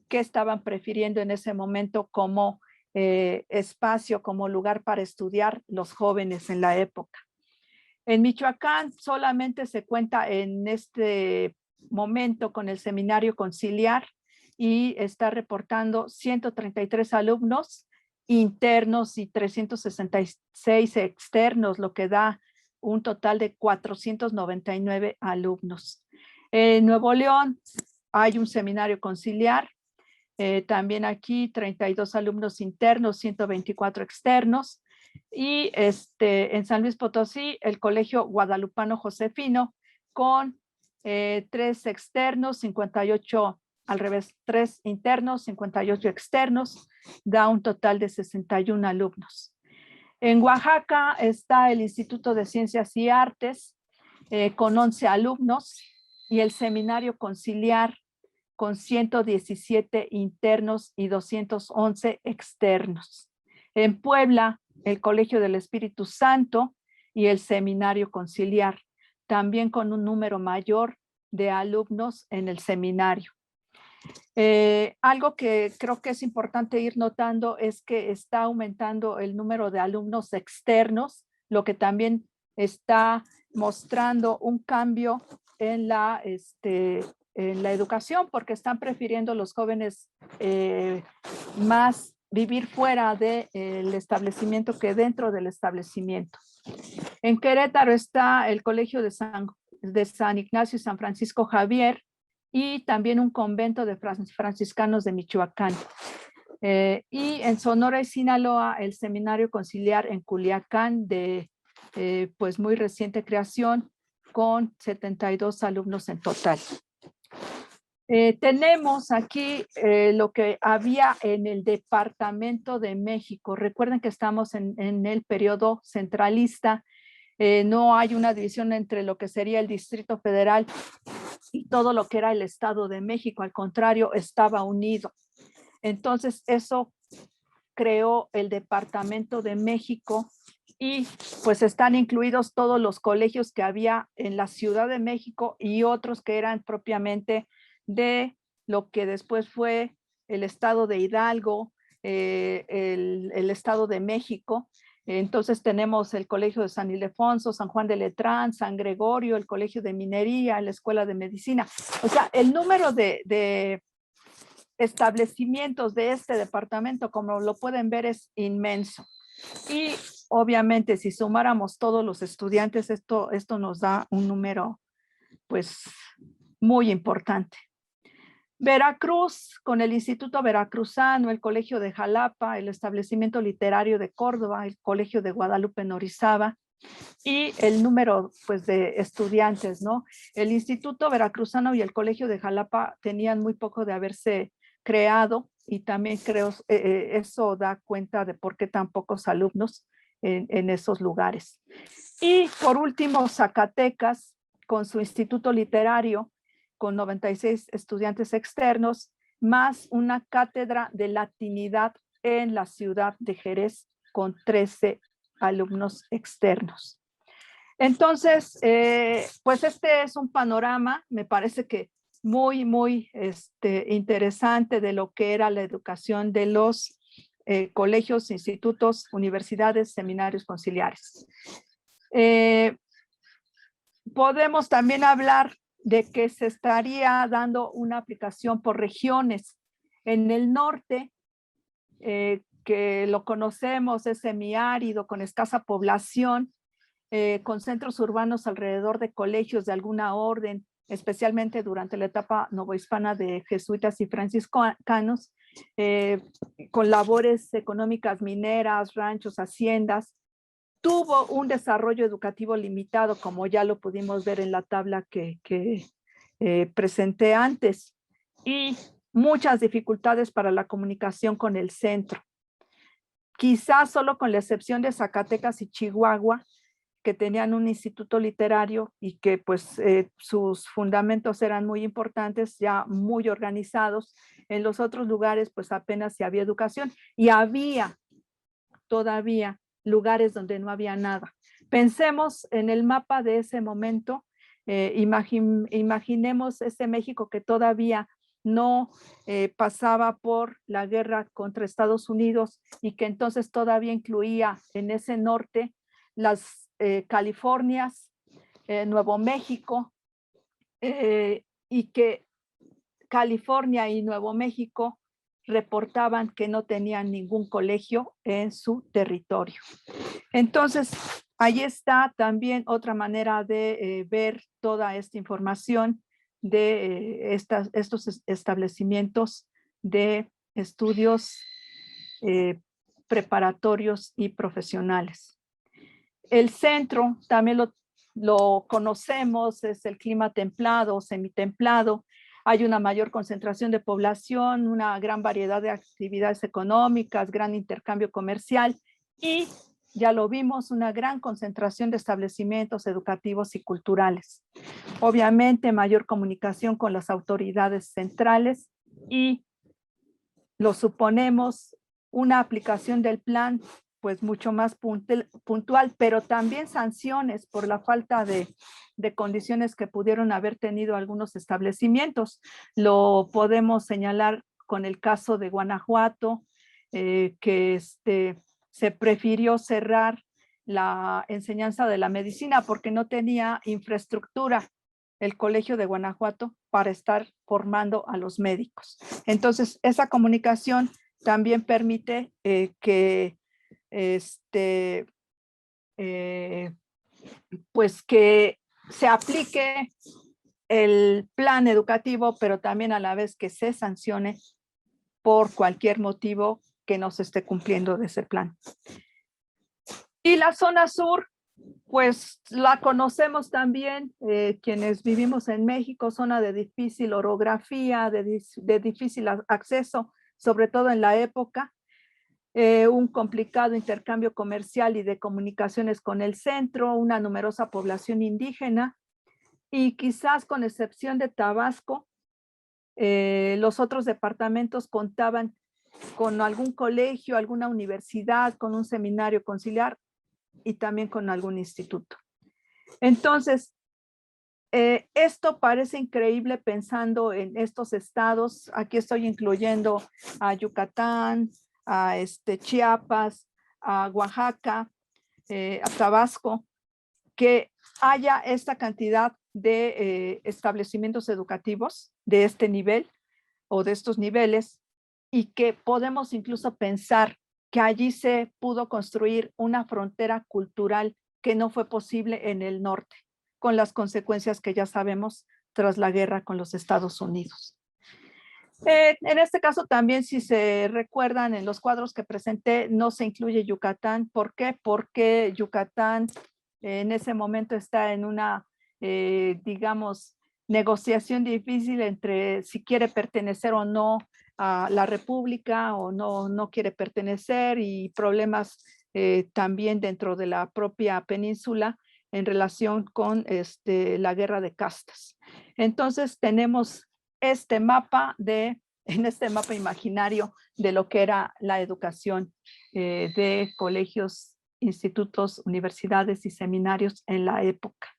qué estaban prefiriendo en ese momento como espacio, como lugar para estudiar los jóvenes en la época. En Michoacán solamente se cuenta en este momento con el seminario conciliar y está reportando 133 alumnos internos y 366 externos, lo que da un total de 499 alumnos. En Nuevo León hay un seminario conciliar, también aquí 32 alumnos internos, 124 externos, y en San Luis Potosí el Colegio Guadalupano Josefino con 3 externos, 58, al revés, 3 internos, 58 externos, da un total de 61 alumnos. En Oaxaca está el Instituto de Ciencias y Artes con 11 alumnos y el seminario conciliar con 117 internos y 211 externos. En Puebla, el Colegio del Espíritu Santo y el seminario conciliar, también con un número mayor de alumnos en el seminario. Algo que creo que es importante ir notando es que está aumentando el número de alumnos externos, lo que también está mostrando un cambio en la educación, porque están prefiriendo los jóvenes más vivir fuera del establecimiento que dentro del establecimiento. En Querétaro está el Colegio de San de San Ignacio y San Francisco Javier, y también un convento de franciscanos de Michoacán. Y en Sonora y Sinaloa, el Seminario Conciliar en Culiacán, de pues muy reciente creación, con 72 alumnos en total. Tenemos aquí lo que había en el Departamento de México. Recuerden que estamos en el periodo centralista. No hay una división entre lo que sería el Distrito Federal y todo lo que era el Estado de México. Al contrario, estaba unido. Entonces, eso creó el Departamento de México, y pues están incluidos todos los colegios que había en la Ciudad de México y otros que eran propiamente de lo que después fue el Estado de Hidalgo, el Estado de México. Entonces tenemos el Colegio de San Ildefonso, San Juan de Letrán, San Gregorio, el Colegio de Minería, la Escuela de Medicina. O sea, el número de establecimientos de este departamento, como lo pueden ver, es inmenso. Y obviamente si sumáramos todos los estudiantes, esto nos da un número pues muy importante. Veracruz, con el Instituto Veracruzano, el Colegio de Jalapa, el Establecimiento Literario de Córdoba, el Colegio de Guadalupe en Orizaba, y el número pues de estudiantes, ¿no? El Instituto Veracruzano y el Colegio de Jalapa tenían muy poco de haberse creado, y también creo eso da cuenta de por qué tan pocos alumnos en esos lugares. Y por último, Zacatecas, con su Instituto Literario, con 96 estudiantes externos, más una cátedra de latinidad en la ciudad de Jerez, con 13 alumnos externos. Entonces, pues este es un panorama, me parece que muy interesante, de lo que era la educación de los colegios, institutos, universidades, seminarios conciliares. Podemos también hablar de que se estaría dando una aplicación por regiones. En el norte, que lo conocemos, es semiárido, con escasa población, con centros urbanos alrededor de colegios de alguna orden, especialmente durante la etapa novohispana de jesuitas y franciscanos, con labores económicas mineras, ranchos, haciendas. Tuvo un desarrollo educativo limitado, como ya lo pudimos ver en la tabla que presenté antes, y muchas dificultades para la comunicación con el centro. Quizás solo con la excepción de Zacatecas y Chihuahua, que tenían un instituto literario y que pues sus fundamentos eran muy importantes, ya muy organizados. En los otros lugares pues apenas si había educación, y había todavía lugares donde no había nada. Pensemos en el mapa de ese momento, imaginemos ese México que todavía no pasaba por la guerra contra Estados Unidos, y que entonces todavía incluía en ese norte las Californias, Nuevo México, y que California y Nuevo México reportaban que no tenían ningún colegio en su territorio. Entonces, ahí está también otra manera de ver toda esta información de estos establecimientos de estudios preparatorios y profesionales. El centro también lo conocemos, es el clima templado, semitemplado. Hay una mayor concentración de población, una gran variedad de actividades económicas, gran intercambio comercial, y ya lo vimos, una gran concentración de establecimientos educativos y culturales. Obviamente, mayor comunicación con las autoridades centrales, y lo suponemos, una aplicación del plan pues mucho más puntual, pero también sanciones por la falta de condiciones que pudieron haber tenido algunos establecimientos. Lo podemos señalar con el caso de Guanajuato, que se prefirió cerrar la enseñanza de la medicina porque no tenía infraestructura el Colegio de Guanajuato para estar formando a los médicos. Entonces, esa comunicación también permite que pues que se aplique el plan educativo, pero también a la vez que se sancione por cualquier motivo que no se esté cumpliendo de ese plan. Y la zona sur, pues la conocemos también, quienes vivimos en México, zona de difícil orografía, de difícil acceso, sobre todo en la época, un complicado intercambio comercial y de comunicaciones con el centro, una numerosa población indígena, y quizás con excepción de Tabasco, los otros departamentos contaban con algún colegio, alguna universidad, con un seminario conciliar y también con algún instituto. Entonces, esto parece increíble pensando en estos estados. Aquí estoy incluyendo a Yucatán, a Chiapas, a Oaxaca, a Tabasco, que haya esta cantidad de establecimientos educativos de este nivel o de estos niveles, y que podemos incluso pensar que allí se pudo construir una frontera cultural que no fue posible en el norte, con las consecuencias que ya sabemos tras la guerra con los Estados Unidos. En este caso también, si se recuerdan, en los cuadros que presenté no se incluye Yucatán. ¿Por qué? Porque Yucatán en ese momento está en una, digamos, negociación difícil entre si quiere pertenecer o no a la República o no quiere pertenecer, y problemas también dentro de la propia península en relación con la guerra de castas. Entonces tenemos en este mapa imaginario de lo que era la educación de colegios, institutos, universidades y seminarios en la época.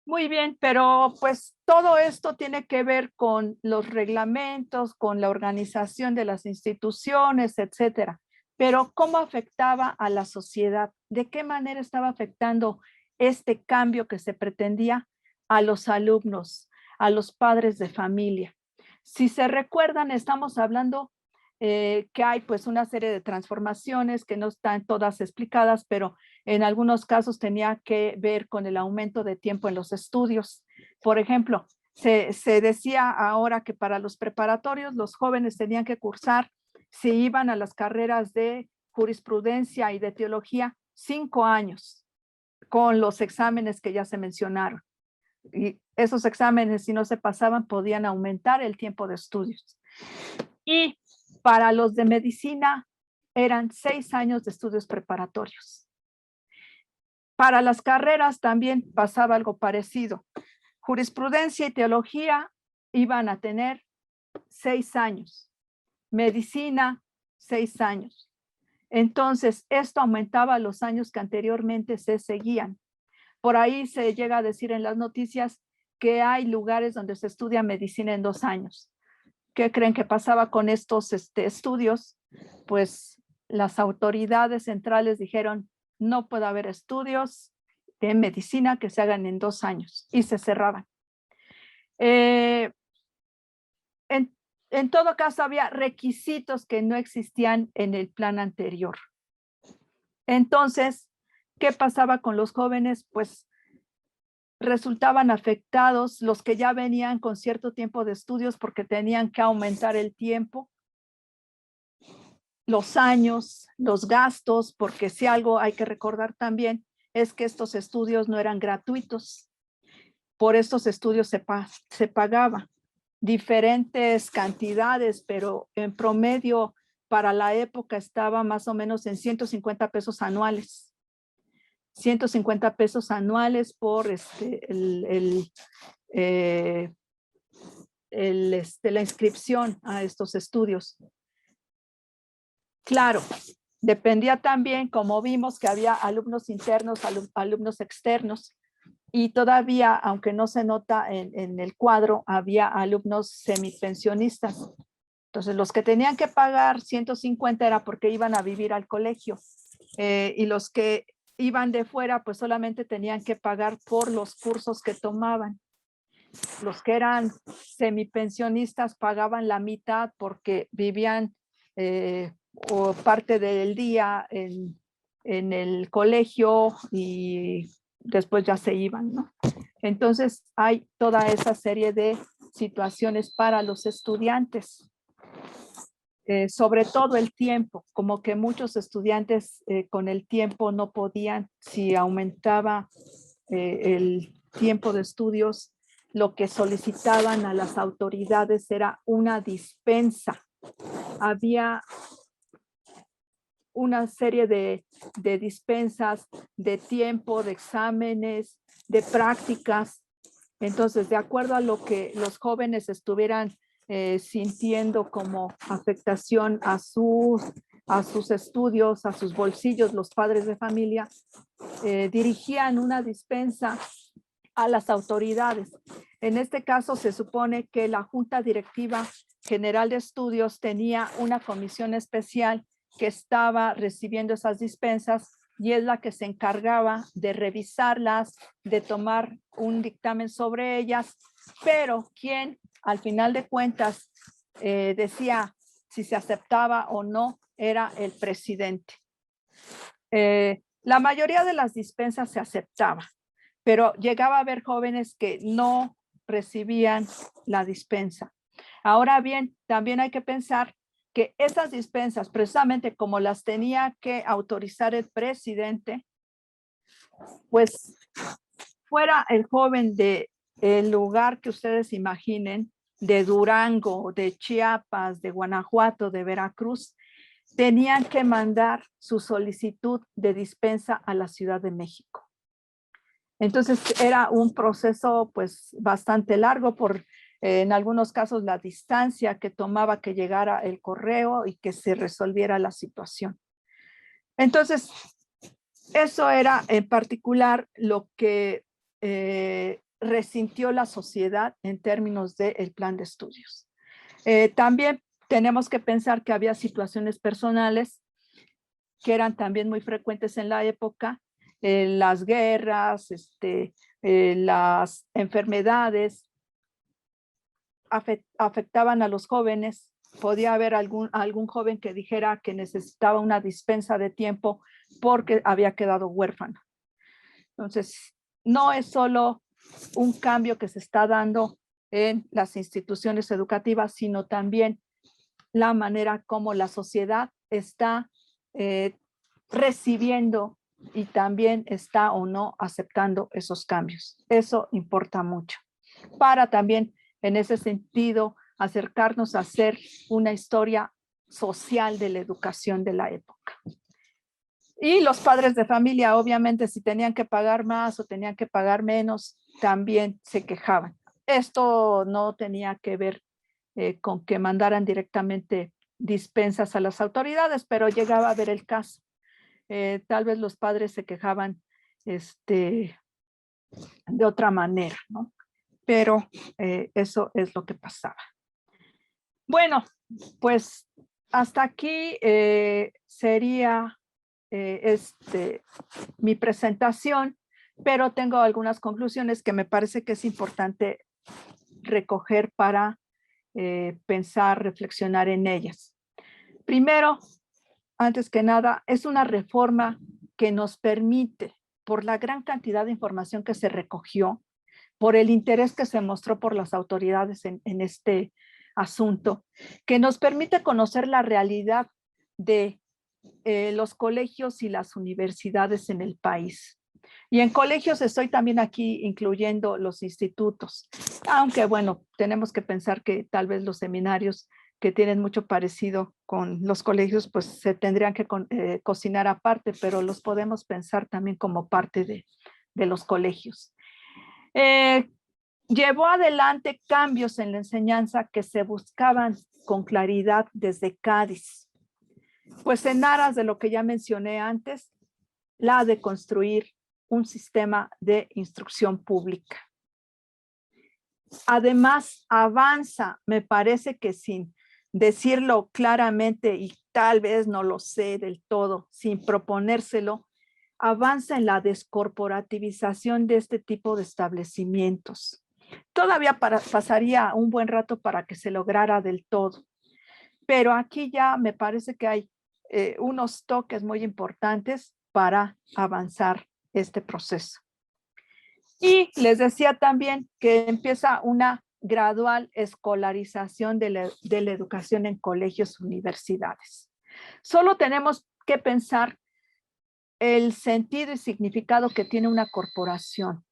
Muy bien, pero pues todo esto tiene que ver con los reglamentos, con la organización de las instituciones, etcétera. Pero ¿cómo afectaba a la sociedad? ¿De qué manera estaba afectando este cambio que se pretendía a los alumnos, a los padres de familia? Si se recuerdan, estamos hablando que hay pues una serie de transformaciones que no están todas explicadas, pero en algunos casos tenía que ver con el aumento de tiempo en los estudios. Por ejemplo, se decía ahora que para los preparatorios los jóvenes tenían que cursar, si iban a las carreras de jurisprudencia y de teología, 5 años con los exámenes que ya se mencionaron. Y esos exámenes, si no se pasaban, podían aumentar el tiempo de estudios. Y para los de medicina eran 6 años de estudios preparatorios. Para las carreras también pasaba algo parecido. Jurisprudencia y teología iban a tener 6 años. Medicina, 6 años. Entonces, esto aumentaba los años que anteriormente se seguían. Por ahí se llega a decir en las noticias que hay lugares donde se estudia medicina en 2 años. ¿Qué creen que pasaba con estos estudios? Pues las autoridades centrales dijeron, no puede haber estudios de medicina que se hagan en 2 años, y se cerraban. En todo caso, había requisitos que no existían en el plan anterior. Entonces, ¿qué pasaba con los jóvenes? Pues resultaban afectados los que ya venían con cierto tiempo de estudios porque tenían que aumentar el tiempo, los años, los gastos, porque si algo hay que recordar también es que estos estudios no eran gratuitos. Por estos estudios se pagaba diferentes cantidades, pero en promedio para la época estaba más o menos en 150 pesos anuales. 150 pesos anuales por la inscripción a estos estudios. Claro, dependía también, como vimos, que había alumnos internos, alumnos externos, y todavía, aunque no se nota en el cuadro, había alumnos semipensionistas. Entonces, los que tenían que pagar 150 era porque iban a vivir al colegio, y los que iban de fuera, pues solamente tenían que pagar por los cursos que tomaban. Los que eran semipensionistas pagaban la mitad porque vivían o parte del día en el colegio y después ya se iban, ¿no? Entonces hay toda esa serie de situaciones para los estudiantes. Sobre todo el tiempo, como que muchos estudiantes con el tiempo no podían, si aumentaba el tiempo de estudios, lo que solicitaban a las autoridades era una dispensa. Había una serie de dispensas, de tiempo, de exámenes, de prácticas. Entonces, de acuerdo a lo que los jóvenes estuvieran sintiendo como afectación a sus estudios, a sus bolsillos, los padres de familia, dirigían una dispensa a las autoridades. En este caso, se supone que la Junta Directiva General de Estudios tenía una comisión especial que estaba recibiendo esas dispensas y es la que se encargaba de revisarlas, de tomar un dictamen sobre ellas, pero quien al final de cuentas decía si se aceptaba o no era el presidente. La mayoría de las dispensas se aceptaba, pero llegaba a haber jóvenes que no recibían la dispensa. Ahora bien, también hay que pensar que esas dispensas, precisamente como las tenía que autorizar el presidente, pues fuera el joven de el lugar que ustedes imaginen, de Durango, de Chiapas, de Guanajuato, de Veracruz, tenían que mandar su solicitud de dispensa a la Ciudad de México. Entonces era un proceso pues bastante largo por en algunos casos la distancia que tomaba que llegara el correo y que se resolviera la situación. Entonces, eso era en particular lo que resintió la sociedad en términos del plan de estudios. También tenemos que pensar que había situaciones personales que eran también muy frecuentes en la época, las guerras, las enfermedades afectaban a los jóvenes. Podía haber algún joven que dijera que necesitaba una dispensa de tiempo porque había quedado huérfano. Entonces, no es solo un cambio que se está dando en las instituciones educativas, sino también la manera como la sociedad está recibiendo y también está o no aceptando esos cambios. Eso importa mucho. Para también, en ese sentido, acercarnos a hacer una historia social de la educación de la época. Y los padres de familia, obviamente, si tenían que pagar más o tenían que pagar menos, también se quejaban. Esto no tenía que ver con que mandaran directamente dispensas a las autoridades, pero llegaba a ver el caso. Tal vez los padres se quejaban de otra manera, ¿no? Pero eso es lo que pasaba. Bueno, pues hasta aquí sería mi presentación, pero tengo algunas conclusiones que me parece que es importante recoger para pensar, reflexionar en ellas. Primero, antes que nada, es una reforma que nos permite, por la gran cantidad de información que se recogió, por el interés que se mostró por las autoridades en este asunto, que nos permite conocer la realidad de los colegios y las universidades en el país. Y en colegios estoy también aquí incluyendo los institutos, aunque bueno, tenemos que pensar que tal vez los seminarios que tienen mucho parecido con los colegios, pues se tendrían que cocinar aparte, pero los podemos pensar también como parte de los colegios. Llevó adelante cambios en la enseñanza que se buscaban con claridad desde Cádiz. Pues en aras de lo que ya mencioné antes, la de construir un sistema de instrucción pública. Además, avanza, me parece que sin decirlo claramente, y tal vez no lo sé del todo, sin proponérselo, avanza en la descorporativización de este tipo de establecimientos. Todavía pasaría un buen rato para que se lograra del todo, pero aquí ya me parece que hay unos toques muy importantes para avanzar este proceso. Y les decía también que empieza una gradual escolarización de la educación en colegios, universidades. Solo tenemos que pensar el sentido y significado que tiene una corporación.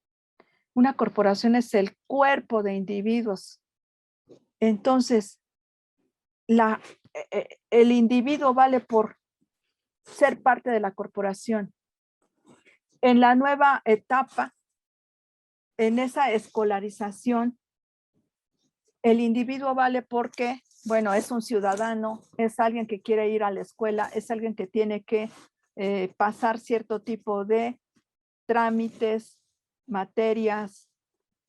Una corporación es el cuerpo de individuos. Entonces, el individuo vale por ser parte de la corporación. En la nueva etapa, en esa escolarización, el individuo vale porque, bueno, es un ciudadano, es alguien que quiere ir a la escuela, es alguien que tiene que pasar cierto tipo de trámites, materias,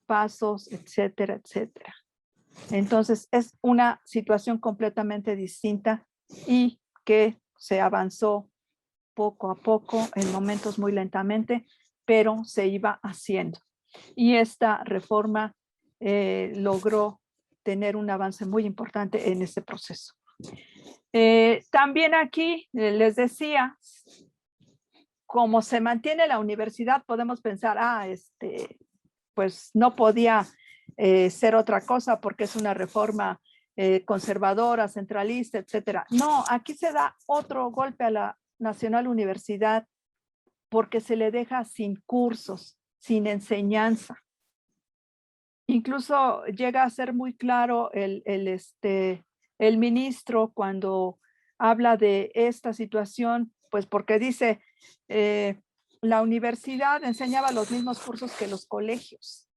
pasos, etcétera, etcétera. Entonces, es una situación completamente distinta y que se avanzó poco a poco, en momentos muy lentamente, pero se iba haciendo. Y esta reforma logró tener un avance muy importante en este proceso. También aquí les decía, como se mantiene la universidad, podemos pensar, pues no podía ser otra cosa porque es una reforma conservadora, centralista, etcétera. No, aquí se da otro golpe a la Nacional Universidad porque se le deja sin cursos, sin enseñanza. Incluso llega a ser muy claro el ministro cuando habla de esta situación, pues porque dice, la universidad enseñaba los mismos cursos que los colegios.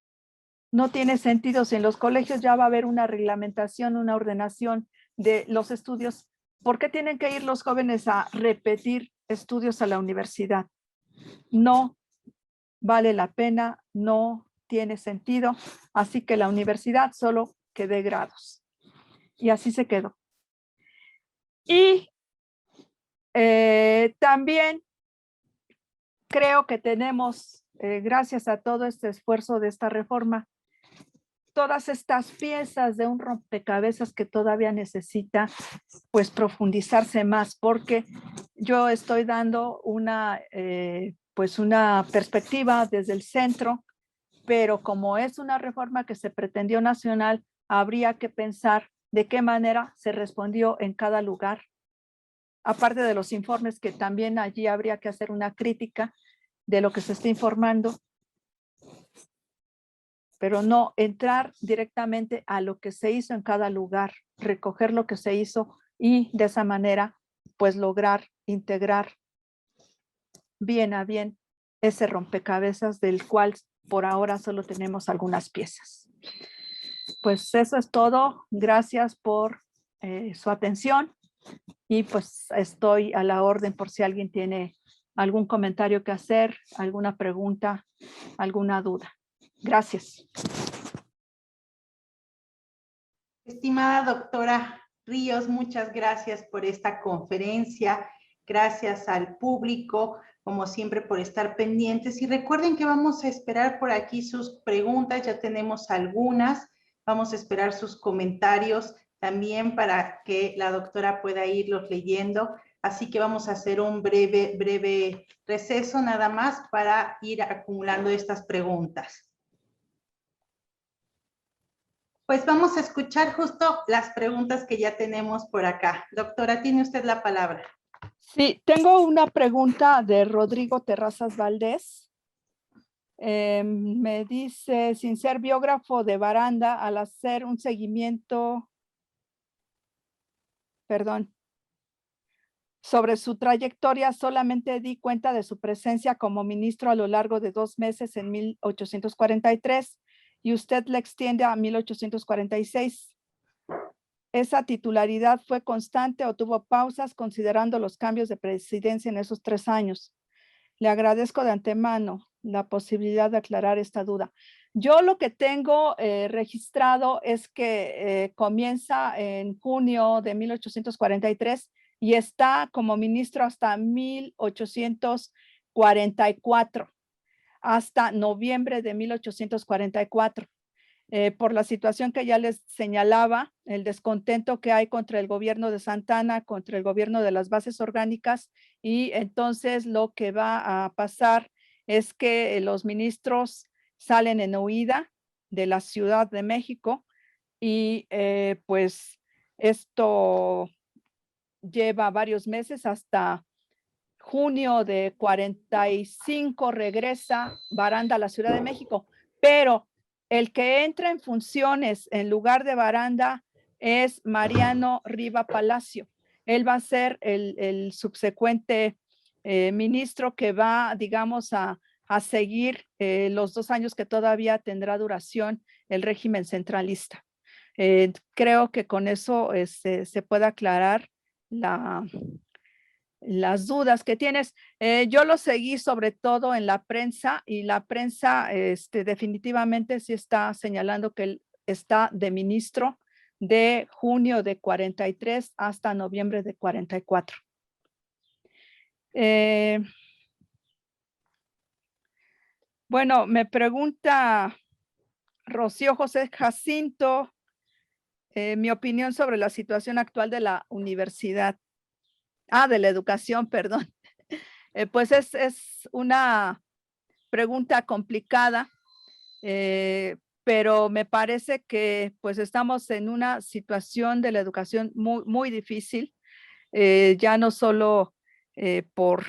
No tiene sentido si en los colegios ya va a haber una reglamentación, una ordenación de los estudios. ¿Por qué tienen que ir los jóvenes a repetir estudios a la universidad? No vale la pena, no tiene sentido, así que la universidad solo que dé grados. Y así se quedó. Y también creo que tenemos, gracias a todo este esfuerzo de esta reforma, todas estas piezas de un rompecabezas que todavía necesita pues profundizarse más, porque yo estoy dando pues una perspectiva desde el centro, pero como es una reforma que se pretendió nacional, habría que pensar de qué manera se respondió en cada lugar. Aparte de los informes, que también allí habría que hacer una crítica de lo que se está informando, pero no entrar directamente a lo que se hizo en cada lugar, recoger lo que se hizo y de esa manera, pues lograr integrar bien a bien ese rompecabezas del cual por ahora solo tenemos algunas piezas. Pues eso es todo. Gracias por su atención y pues estoy a la orden por si alguien tiene algún comentario que hacer, alguna pregunta, alguna duda. Gracias. Estimada doctora Ríos, muchas gracias por esta conferencia. Gracias al público, como siempre, por estar pendientes. Y recuerden que vamos a esperar por aquí sus preguntas, ya tenemos algunas. Vamos a esperar sus comentarios también para que la doctora pueda irlos leyendo. Así que vamos a hacer un breve receso nada más para ir acumulando estas preguntas. Pues vamos a escuchar justo las preguntas que ya tenemos por acá. Doctora, tiene usted la palabra. Sí, tengo una pregunta de Rodrigo Terrazas Valdés. Me dice, sin ser biógrafo de Baranda, al hacer un seguimiento, sobre su trayectoria, solamente di cuenta de su presencia como ministro a lo largo de 2 meses en 1843 y usted le extiende a 1846. ¿Esa titularidad fue constante o tuvo pausas considerando los cambios de presidencia en esos 3 años? Le agradezco de antemano la posibilidad de aclarar esta duda. Yo lo que tengo registrado es que comienza en junio de 1843 y está como ministro hasta 1844, hasta noviembre de 1844. Por la situación que ya les señalaba, el descontento que hay contra el gobierno de Santana, contra el gobierno de las bases orgánicas, y entonces lo que va a pasar es que los ministros salen en huida de la Ciudad de México y pues esto lleva varios meses hasta junio de 45 regresa Baranda a la Ciudad de México, pero el que entra en funciones en lugar de Baranda es Mariano Riva Palacio. Él va a ser el subsecuente ministro que va, digamos, a seguir los 2 años que todavía tendrá duración el régimen centralista. Creo que con eso se puede aclarar las dudas que tienes. Yo lo seguí sobre todo en la prensa y la prensa definitivamente sí está señalando que él está de ministro de junio de 43 hasta noviembre de 44. Bueno, me pregunta Rocío José Jacinto mi opinión sobre la situación actual de la universidad. De la educación, perdón. Pues es una pregunta complicada, pero me parece que pues estamos en una situación de la educación muy, muy difícil, ya no solo por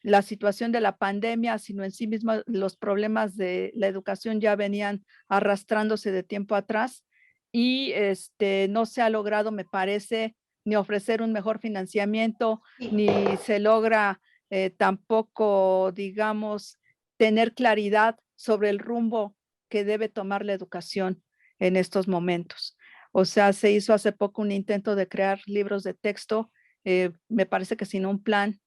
la situación de la pandemia, sino en sí misma los problemas de la educación ya venían arrastrándose de tiempo atrás y no se ha logrado, me parece, ni ofrecer un mejor financiamiento, ni se logra tampoco, digamos, tener claridad sobre el rumbo que debe tomar la educación en estos momentos. O sea, se hizo hace poco un intento de crear libros de texto, me parece que sin un plan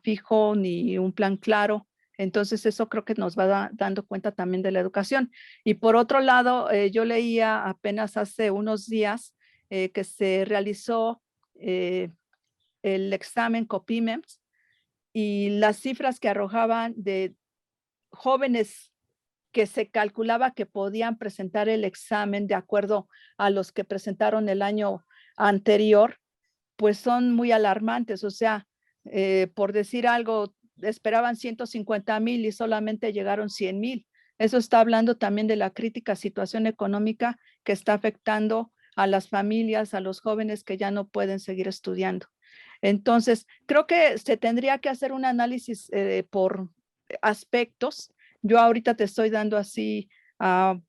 fijo ni un plan claro. Entonces eso creo que nos va dando cuenta también de la educación. Y por otro lado, yo leía apenas hace unos días que se realizó el examen COPIMEMS y las cifras que arrojaban de jóvenes que se calculaba que podían presentar el examen de acuerdo a los que presentaron el año anterior, pues son muy alarmantes. O sea, por decir algo, esperaban 150,000 y solamente llegaron 100,000. Eso está hablando también de la crítica situación económica que está afectando a las familias, a los jóvenes que ya no pueden seguir estudiando. Entonces, creo que se tendría que hacer un análisis por aspectos. Yo ahorita te estoy dando así,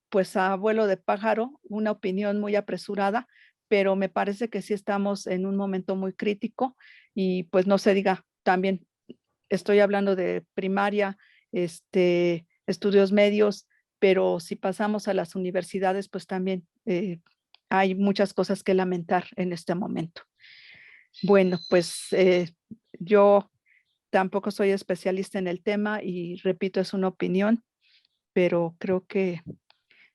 pues a vuelo de pájaro, una opinión muy apresurada, pero me parece que sí estamos en un momento muy crítico y pues no se diga, también estoy hablando de primaria, estudios medios, pero si pasamos a las universidades, pues también hay muchas cosas que lamentar en este momento. Bueno, pues yo tampoco soy especialista en el tema y repito, es una opinión, pero creo que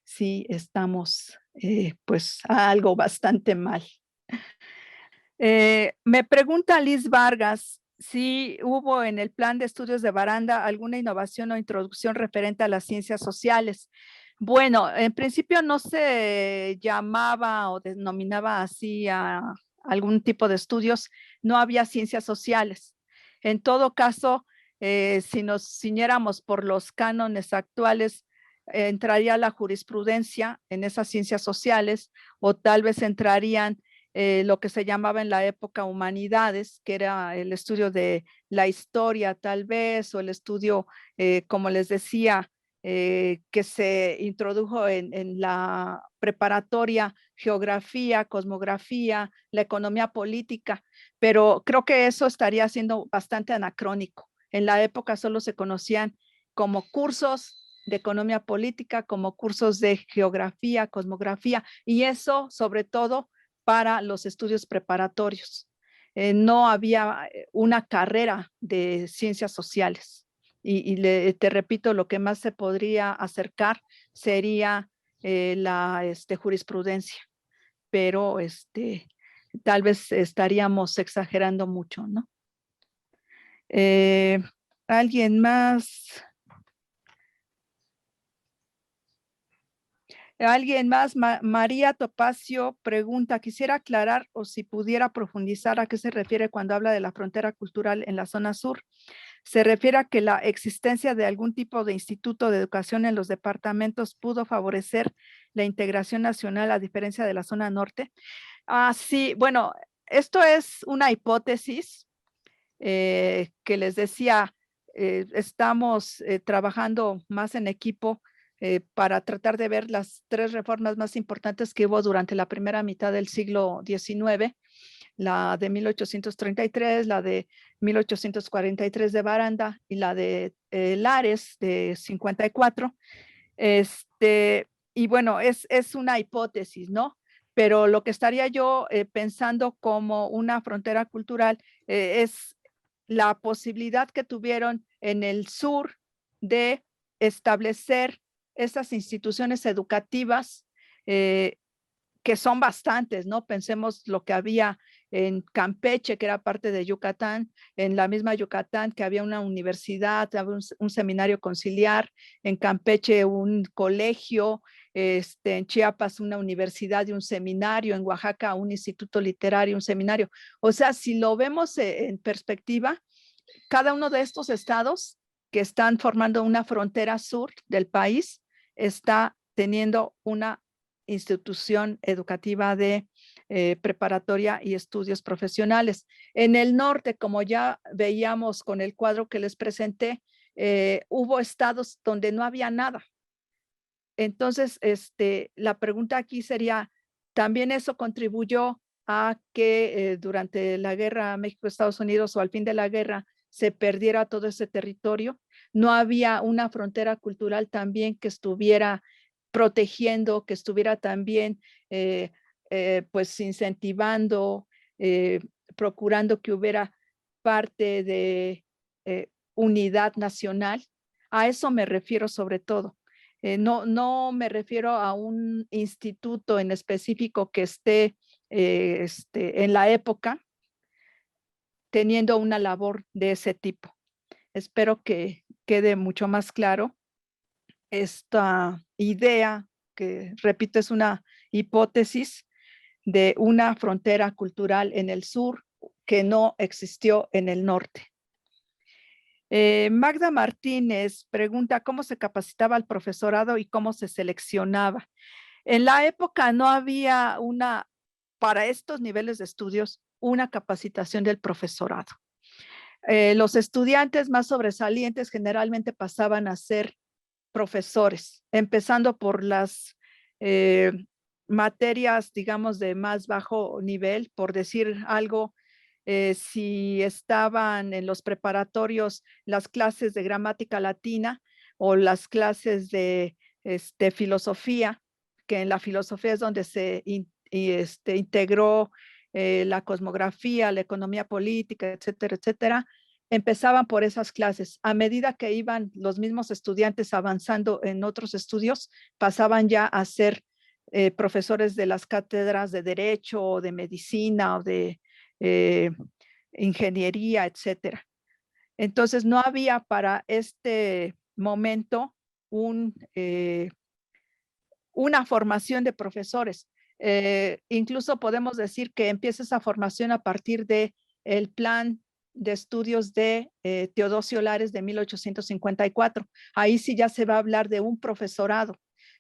sí estamos pues a algo bastante mal. Me pregunta Liz Vargas si hubo en el plan de estudios de Baranda alguna innovación o introducción referente a las ciencias sociales. Bueno, en principio no se llamaba o denominaba así a algún tipo de estudios, no había ciencias sociales. En todo caso, si nos ciñéramos por los cánones actuales, entraría la jurisprudencia en esas ciencias sociales o tal vez entrarían lo que se llamaba en la época humanidades, que era el estudio de la historia tal vez, o el estudio, como les decía, que se introdujo en la preparatoria, geografía, cosmografía, la economía política, pero creo que eso estaría siendo bastante anacrónico. En la época solo se conocían como cursos de economía política, como cursos de geografía, cosmografía, y eso sobre todo para los estudios preparatorios. No había una carrera de ciencias sociales. Y te repito, lo que más se podría acercar sería la jurisprudencia, pero tal vez estaríamos exagerando mucho, ¿no? ¿Alguien más? Alguien más, María Topacio pregunta, quisiera aclarar o si pudiera profundizar a qué se refiere cuando habla de la frontera cultural en la zona sur. Se refiere a que la existencia de algún tipo de instituto de educación en los departamentos pudo favorecer la integración nacional a diferencia de la zona norte. Sí, bueno, esto es una hipótesis que les decía, estamos trabajando más en equipo para tratar de ver las 3 reformas más importantes que hubo durante la primera mitad del siglo XIX, la de 1833, la de 1843 de Baranda y la de Lares de 54. Y bueno, es una hipótesis, ¿no? Pero lo que estaría yo pensando como una frontera cultural es la posibilidad que tuvieron en el sur de establecer esas instituciones educativas que son bastantes, ¿no? Pensemos lo que había en Campeche, que era parte de Yucatán, en la misma Yucatán, que había una universidad, había un seminario conciliar, en Campeche un colegio, en Chiapas una universidad y un seminario, en Oaxaca un instituto literario, un seminario. O sea, si lo vemos en perspectiva, cada uno de estos estados que están formando una frontera sur del país está teniendo una institución educativa de preparatoria y estudios profesionales. En el norte, como ya veíamos con el cuadro que les presenté, hubo estados donde no había nada. Entonces, la pregunta aquí sería, ¿también eso contribuyó a que durante la guerra México-Estados Unidos o al fin de la guerra se perdiera todo ese territorio? ¿No había una frontera cultural también que estuviera protegiendo, que estuviera también pues incentivando, procurando que hubiera parte de unidad nacional? A eso me refiero sobre todo. No me refiero a un instituto en específico que esté en la época teniendo una labor de ese tipo. Espero que quede mucho más claro esta idea, que repito, es una hipótesis de una frontera cultural en el sur que no existió en el norte. Magda Martínez pregunta cómo se capacitaba al profesorado y cómo se seleccionaba. En la época no había para estos niveles de estudios, una capacitación del profesorado. Los estudiantes más sobresalientes generalmente pasaban a ser profesores, empezando por las materias, digamos, de más bajo nivel, por decir algo. Si estaban en los preparatorios las clases de gramática latina o las clases de filosofía, que en la filosofía es donde se integró la cosmografía, la economía política, etcétera, etcétera, empezaban por esas clases. A medida que iban los mismos estudiantes avanzando en otros estudios, pasaban ya a ser profesores de las cátedras de Derecho o de Medicina o de ingeniería, etcétera. Entonces no había para este momento una formación de profesores. Incluso podemos decir que empieza esa formación a partir de el plan de estudios de Teodosio Lares de 1854. Ahí sí ya se va a hablar de un profesorado,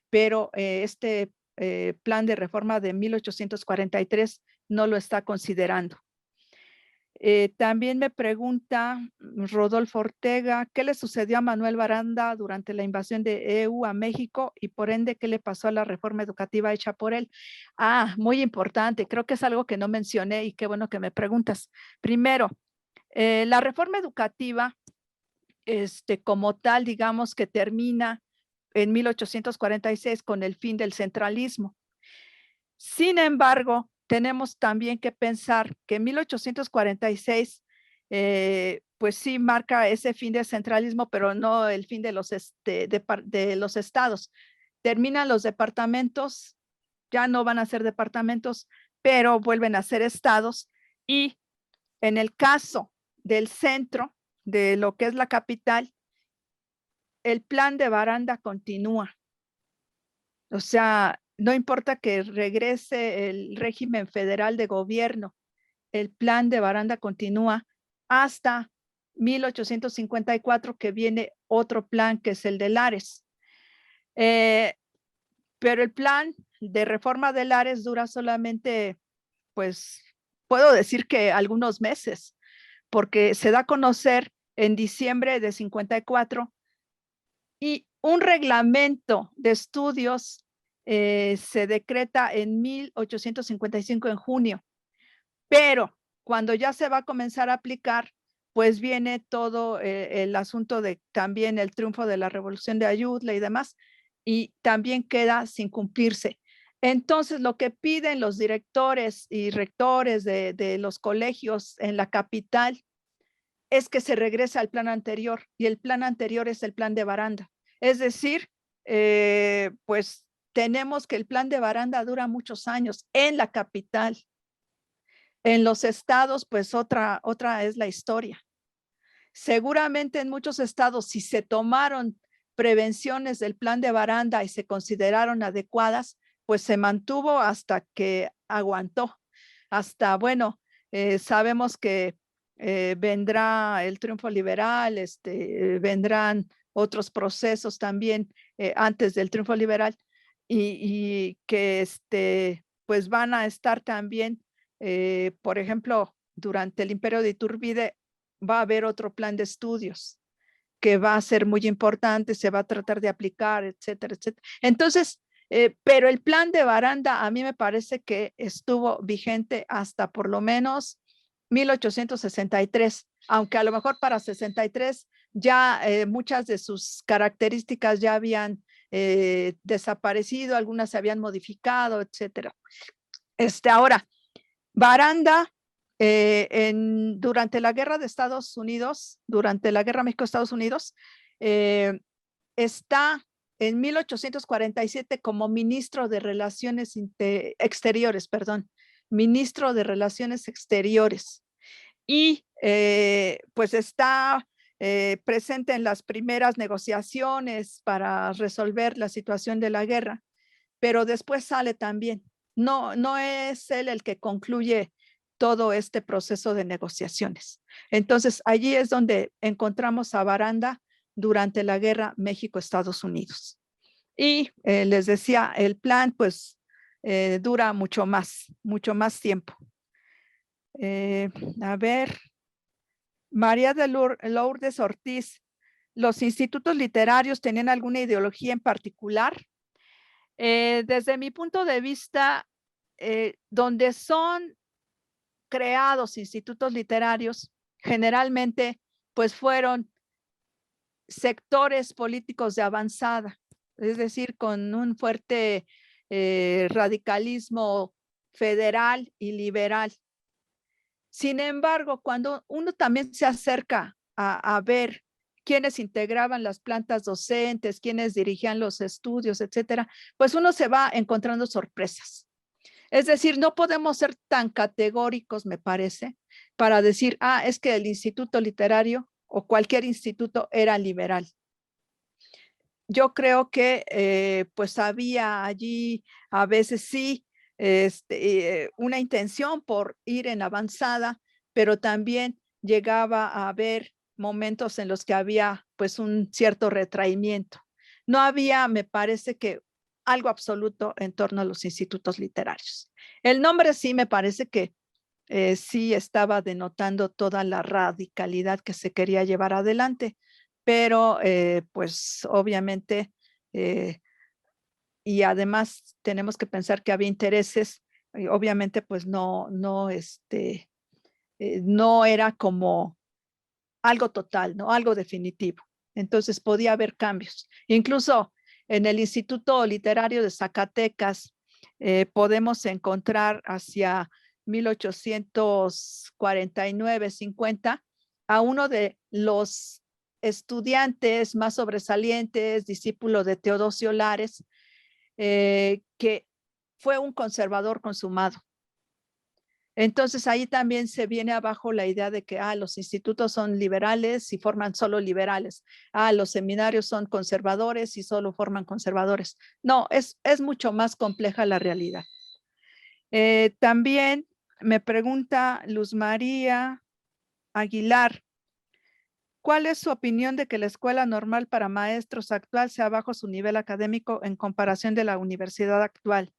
pero este plan de reforma de 1843 no lo está considerando. También me pregunta Rodolfo Ortega, ¿qué le sucedió a Manuel Baranda durante la invasión de EU a México y por ende qué le pasó a la reforma educativa hecha por él? Muy importante, creo que es algo que no mencioné y qué bueno que me preguntas. Primero, la reforma educativa, como tal, digamos que termina en 1846 con el fin del centralismo. Sin embargo, tenemos también que pensar que en 1846, pues sí marca ese fin del centralismo, pero no el fin de los estados. Terminan los departamentos, ya no van a ser departamentos, pero vuelven a ser estados. Y en el caso del centro, de lo que es la capital, el plan de Baranda continúa. O sea, no importa que regrese el régimen federal de gobierno, el plan de Baranda continúa hasta 1854, que viene otro plan, que es el de Lares. Pero el plan de reforma de Lares dura solamente, pues, puedo decir que algunos meses, porque se da a conocer en diciembre de 54 y un reglamento de estudios se decreta en 1855 en junio, pero cuando ya se va a comenzar a aplicar, pues viene todo el asunto de también el triunfo de la Revolución de Ayutla y demás, y también queda sin cumplirse. Entonces, lo que piden los directores y rectores de los colegios en la capital es que se regrese al plan anterior, y el plan anterior es el plan de Baranda. Es decir, pues tenemos que el plan de Baranda dura muchos años en la capital. En los estados, pues otra es la historia. Seguramente en muchos estados, si se tomaron prevenciones del plan de Baranda y se consideraron adecuadas, pues se mantuvo hasta que aguantó. Hasta, bueno, sabemos que vendrá el triunfo liberal, vendrán otros procesos también antes del triunfo liberal, y que pues van a estar también, por ejemplo, durante el imperio de Iturbide va a haber otro plan de estudios que va a ser muy importante, se va a tratar de aplicar, etcétera, etcétera. Entonces, pero el plan de Baranda a mí me parece que estuvo vigente hasta por lo menos 1863, aunque a lo mejor para 63 ya muchas de sus características ya habían desaparecido, algunas se habían modificado, etcétera. Ahora, Baranda, durante la guerra de Estados Unidos, durante la guerra México-Estados Unidos, está en 1847 como ministro de Relaciones Exteriores, perdón, ministro de Relaciones Exteriores. Y pues está presente en las primeras negociaciones para resolver la situación de la guerra, pero después sale también. No es él el que concluye todo este proceso de negociaciones. Entonces, allí es donde encontramos a Baranda durante la guerra México-Estados Unidos. Y les decía, el plan pues dura mucho más tiempo. A ver, María de Lourdes Ortiz, ¿los institutos literarios tenían alguna ideología en particular? Desde mi punto de vista, donde son creados institutos literarios, generalmente pues fueron sectores políticos de avanzada, es decir, con un fuerte radicalismo federal y liberal. Sin embargo, cuando uno también se acerca a ver quiénes integraban las plantas docentes, quiénes dirigían los estudios, etcétera, pues uno se va encontrando sorpresas. Es decir, no podemos ser tan categóricos, me parece, para decir, es que el instituto literario o cualquier instituto era liberal. Yo creo que pues había allí a veces sí una intención por ir en avanzada, pero también llegaba a haber momentos en los que había pues un cierto retraimiento. No había, me parece que algo absoluto en torno a los institutos literarios. El nombre sí me parece que sí estaba denotando toda la radicalidad que se quería llevar adelante, pero pues obviamente, y además tenemos que pensar que había intereses, obviamente pues no era como algo total, ¿no? Algo definitivo. Entonces podía haber cambios. Incluso en el Instituto Literario de Zacatecas podemos encontrar hacia 1849-50 a uno de los estudiantes más sobresalientes, discípulo de Teodosio Lares, que fue un conservador consumado. Entonces ahí también se viene abajo la idea de que los institutos son liberales y forman solo liberales. Los seminarios son conservadores y solo forman conservadores. No, es mucho más compleja la realidad. También me pregunta Luz María Aguilar, ¿Cuál es su opinión de que la escuela normal para maestros actual sea bajo su nivel académico en comparación de la universidad actual?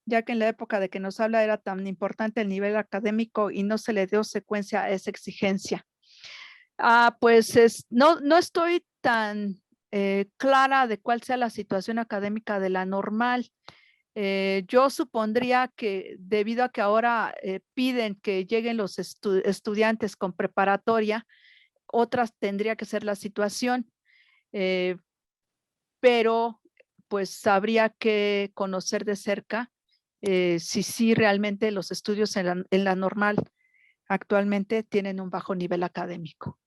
Ya que en la época de que nos habla era tan importante el nivel académico y no se le dio secuencia a esa exigencia. Pues no estoy tan clara de cuál sea la situación académica de la normal. Yo supondría que debido a que ahora piden que lleguen los estudiantes con preparatoria, otras tendría que ser la situación, pero pues habría que conocer de cerca si sí realmente los estudios en la normal actualmente tienen un bajo nivel académico.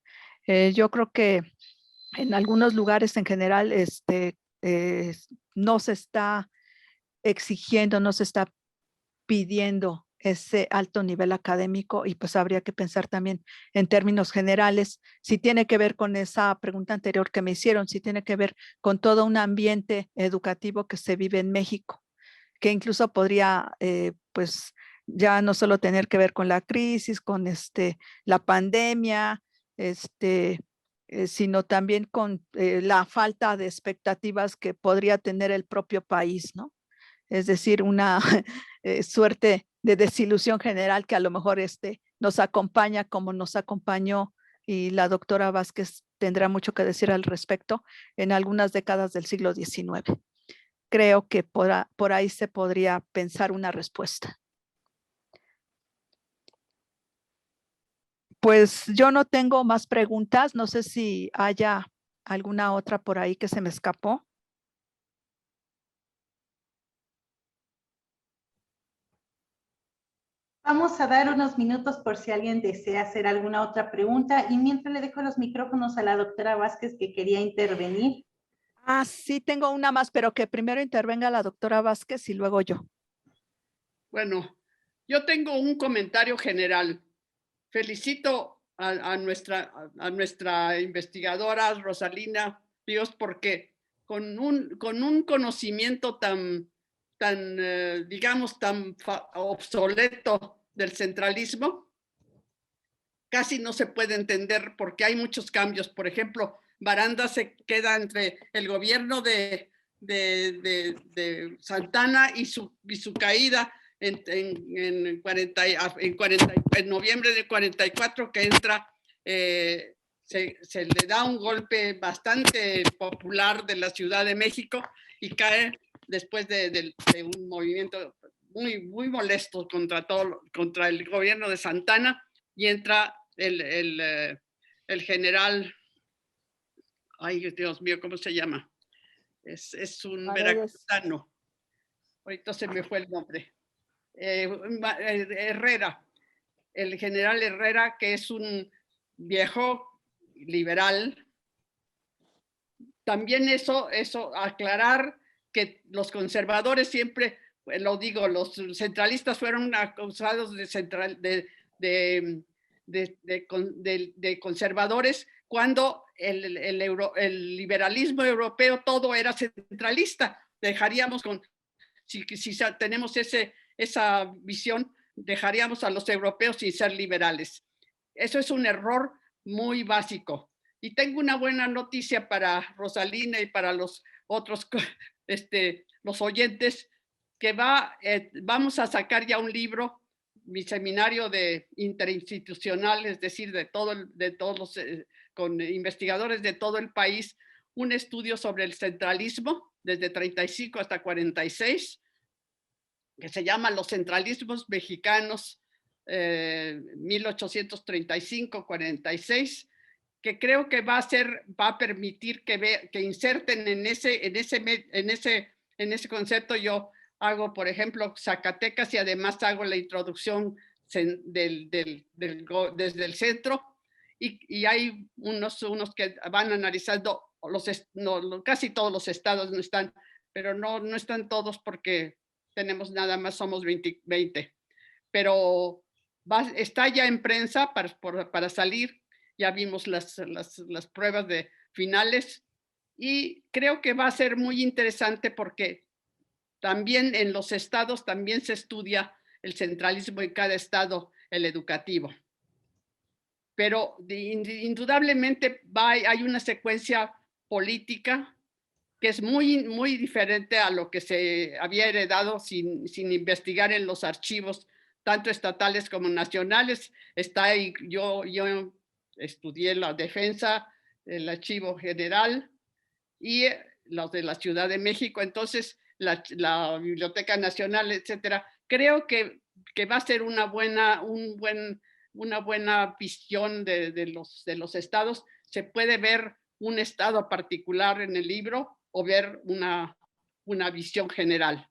Yo creo que en algunos lugares en general no se está exigiendo, no se está pidiendo ese alto nivel académico y pues habría que pensar también en términos generales si tiene que ver con esa pregunta anterior que me hicieron, si tiene que ver con todo un ambiente educativo que se vive en México, que incluso podría pues ya no solo tener que ver con la crisis, con la pandemia, sino también con la falta de expectativas que podría tener el propio país, ¿no? Es decir, una suerte de desilusión general que a lo mejor nos acompaña como nos acompañó y la doctora Vázquez tendrá mucho que decir al respecto en algunas décadas del siglo XIX. Creo que por ahí se podría pensar una respuesta. Pues yo no tengo más preguntas, no sé si haya alguna otra por ahí que se me escapó. Vamos a dar unos minutos por si alguien desea hacer alguna otra pregunta y mientras le dejo los micrófonos a la doctora Vázquez que quería intervenir. Sí, tengo una más, pero que primero intervenga la doctora Vázquez y luego yo. Bueno, yo tengo un comentario general. Felicito a nuestra investigadora Rosalina Ríos porque con un conocimiento tan digamos, tan obsoleto del centralismo, casi no se puede entender porque hay muchos cambios. Por ejemplo, Baranda se queda entre el gobierno de Santana y su caída en noviembre de 44 que entra, se le da un golpe bastante popular de la Ciudad de México y cae después de un movimiento muy molesto contra el gobierno de Santana y entra el general, ay Dios mío, ¿cómo se llama? Es un veracruzano, ahorita se me fue el nombre, Herrera, el general Herrera, que es un viejo liberal. También eso aclarar que los conservadores siempre, lo digo, los centralistas fueron acusados de conservadores cuando el liberalismo europeo todo era centralista. Dejaríamos si tenemos esa visión, dejaríamos a los europeos sin ser liberales. Eso es un error muy básico. Y tengo una buena noticia para Rosalina y para los otros, los oyentes, que vamos a sacar ya un libro, mi seminario de interinstitucional, es decir, de todos los, con investigadores de todo el país, un estudio sobre el centralismo desde 35 hasta 46, que se llama Los centralismos mexicanos 1835-46, que creo que va a permitir que inserten en ese concepto. Yo hago, por ejemplo, Zacatecas y además hago la introducción desde el centro y hay unos que van analizando casi todos los estados no están, pero no están todos porque tenemos nada más, somos 20, pero está ya en prensa para salir. Ya vimos las pruebas de finales y creo que va a ser muy interesante porque también en los estados también se estudia el centralismo en cada estado, el educativo. pero indudablemente hay una secuencia política que es muy diferente a lo que se había heredado sin investigar en los archivos, tanto estatales como nacionales. Está ahí, yo estudié la defensa, el archivo general y los de la Ciudad de México, entonces la Biblioteca Nacional, etcétera. Creo que va a ser una buena visión de los estados. Se puede ver un estado particular en el libro o ver una visión general.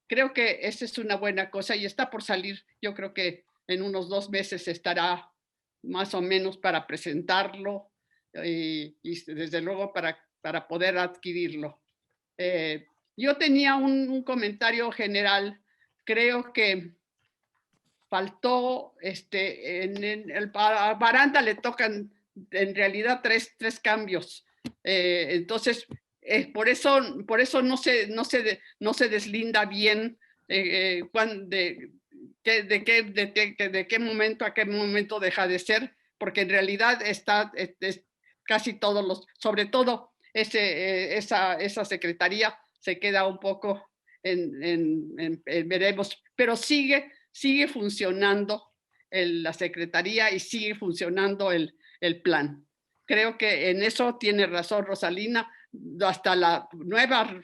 Creo que esa es una buena cosa y está por salir. Yo creo que en unos 2 meses estará más o menos para presentarlo y desde luego para poder adquirirlo. Yo tenía un comentario general. Creo que faltó, a Baranda le tocan en realidad tres cambios. Entonces, por eso no se deslinda bien de qué momento a qué momento deja de ser, porque en realidad está casi todos sobre todo esa secretaría se queda un poco en veremos, pero sigue funcionando la secretaría y sigue funcionando el plan. Creo que en eso tiene razón Rosalina, hasta la nueva,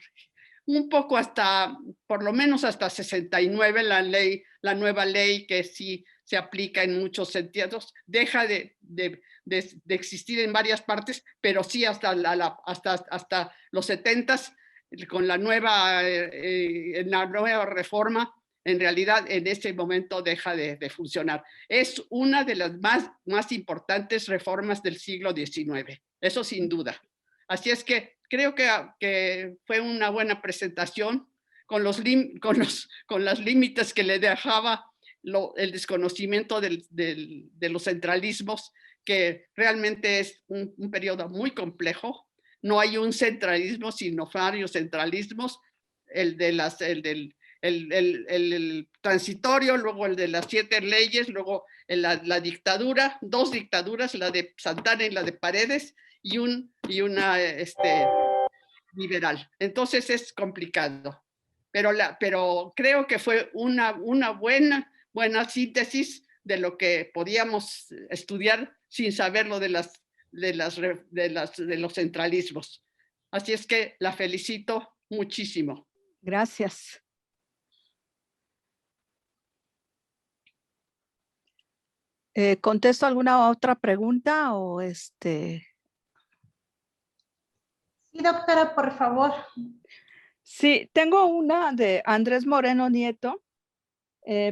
un poco hasta, por lo menos hasta 69, la nueva ley que sí se aplica en muchos sentidos, deja de existir en varias partes, pero sí hasta los 70s, con la nueva reforma, en realidad en ese momento deja de funcionar. Es una de las más importantes reformas del siglo XIX, eso sin duda. Así es que creo que fue una buena presentación con los límites que le dejaba el desconocimiento de los centralismos, que realmente es un periodo muy complejo. No hay un centralismo, sino varios centralismos, el transitorio, luego el de las 7 leyes, luego la dictadura, 2 dictaduras, la de Santana y la de Paredes, y una liberal. Entonces es complicado, pero creo que fue una buena síntesis de lo que podíamos estudiar sin saber lo de los centralismos. Así es que la felicito muchísimo. Gracias. ¿Contesto alguna otra pregunta o Sí, doctora, por favor. Sí, tengo una de Andrés Moreno Nieto.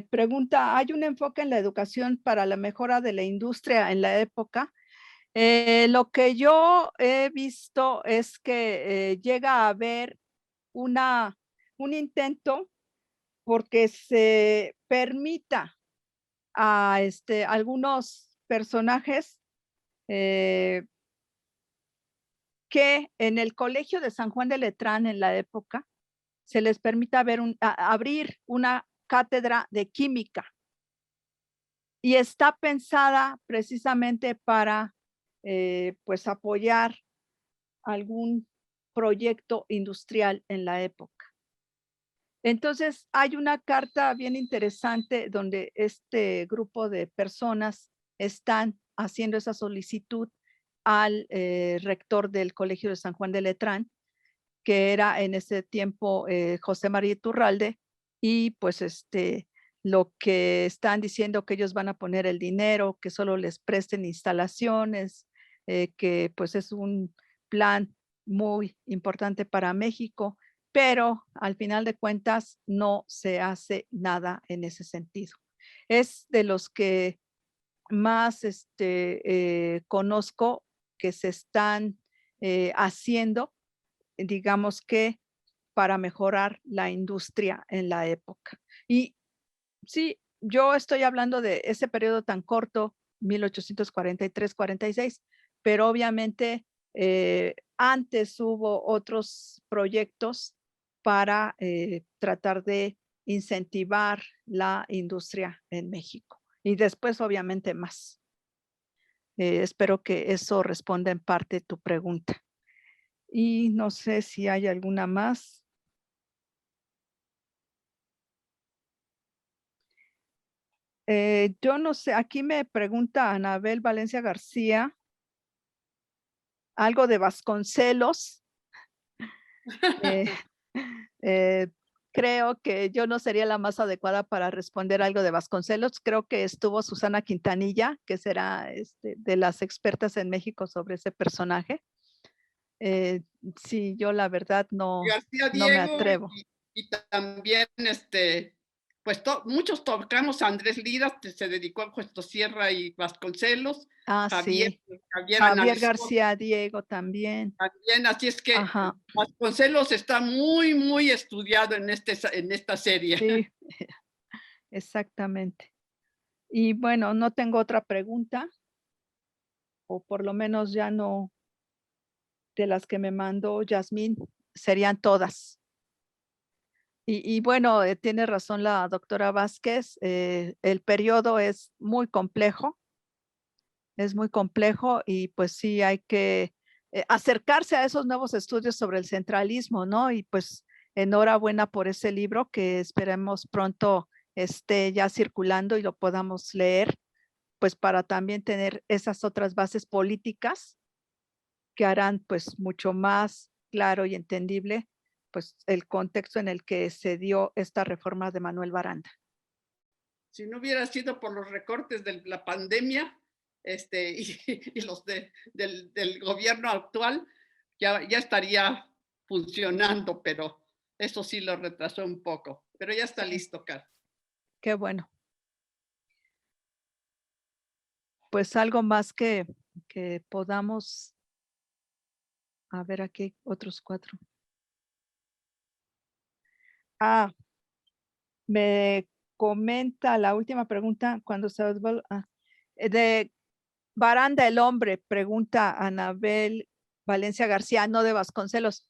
Pregunta, ¿hay un enfoque en la educación para la mejora de la industria en la época? Lo que yo he visto es que llega a haber un intento porque se permita a algunos personajes que en el Colegio de San Juan de Letrán en la época se les permita abrir una cátedra de química y está pensada precisamente para pues apoyar algún proyecto industrial en la época. Entonces hay una carta bien interesante donde este grupo de personas están haciendo esa solicitud al rector del Colegio de San Juan de Letrán, que era en ese tiempo José María Iturralde, y pues lo que están diciendo que ellos van a poner el dinero, que solo les presten instalaciones, que pues es un plan muy importante para México, pero al final de cuentas no se hace nada en ese sentido. Es de los que más conozco que se están haciendo, digamos que para mejorar la industria en la época. Y sí, yo estoy hablando de ese periodo tan corto, 1843-46, pero obviamente antes hubo otros proyectos para tratar de incentivar la industria en México y después obviamente más. Espero que eso responda en parte tu pregunta. Y no sé si hay alguna más. Yo no sé, aquí me pregunta Anabel Valencia García, algo de Vasconcelos. Eh, eh, creo que yo no sería la más adecuada para responder algo de Vasconcelos. Creo que estuvo Susana Quintanilla, que será de las expertas en México sobre ese personaje. Sí, yo la verdad no, García no me Diego atrevo. y también pues muchos tocamos. Andrés Lira se dedicó a Puesto Sierra y Vasconcelos. Ah, Javier, sí. Javier Javier analizó García Diego también. también, así es que Ajá, Vasconcelos está muy, muy estudiado en esta serie. sí, exactamente. Y bueno, no tengo otra pregunta, o por lo menos ya no de las que me mandó Yasmín, serían todas. Y bueno, tiene razón la doctora Vázquez, el periodo es muy complejo y pues sí hay que acercarse a esos nuevos estudios sobre el centralismo, ¿no? Y pues enhorabuena por ese libro que esperemos pronto esté ya circulando y lo podamos leer, pues para también tener esas otras bases políticas que harán pues mucho más claro y entendible pues el contexto en el que se dio esta reforma de Manuel Baranda. Si no hubiera sido por los recortes de la pandemia y los del gobierno actual, ya estaría funcionando, pero eso sí lo retrasó un poco. Pero ya está listo, Carlos. Qué bueno. Pues algo más que podamos. A ver, aquí hay otros 4. Ah, me comenta la última pregunta cuando se de Baranda el hombre, pregunta Anabel Valencia García, no de Vasconcelos.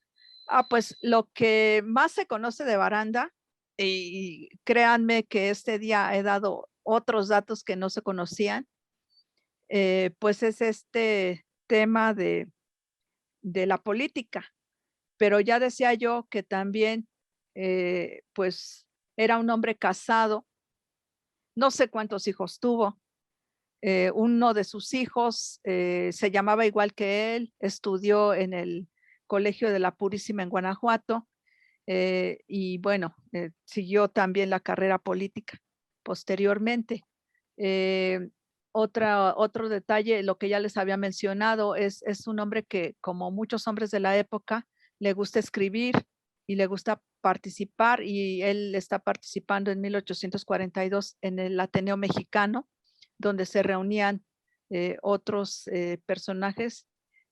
Pues lo que más se conoce de Baranda, y créanme que este día he dado otros datos que no se conocían, pues es este tema de la política. Pero ya decía yo que también, pues era un hombre casado, no sé cuántos hijos tuvo. Uno de sus hijos se llamaba igual que él, estudió en el Colegio de la Purísima en Guanajuato y bueno, siguió también la carrera política posteriormente. Eh, otro detalle, lo que ya les había mencionado, es un hombre que, como muchos hombres de la época, le gusta escribir y le gusta participar, y él está participando en 1842 en el Ateneo Mexicano, donde se reunían otros personajes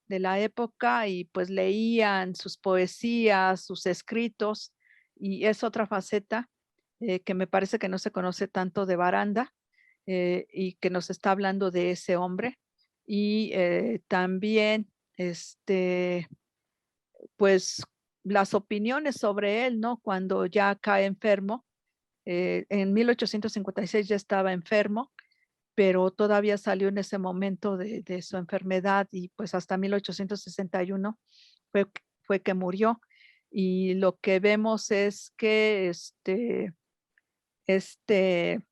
de la época y pues leían sus poesías, sus escritos, y es otra faceta que me parece que no se conoce tanto de Baranda y que nos está hablando de ese hombre. Y también, pues las opiniones sobre él, ¿no? Cuando ya cae enfermo, en 1856 ya estaba enfermo, pero todavía salió en ese momento de su enfermedad y pues hasta 1861 fue, fue que murió. Y lo que vemos es que este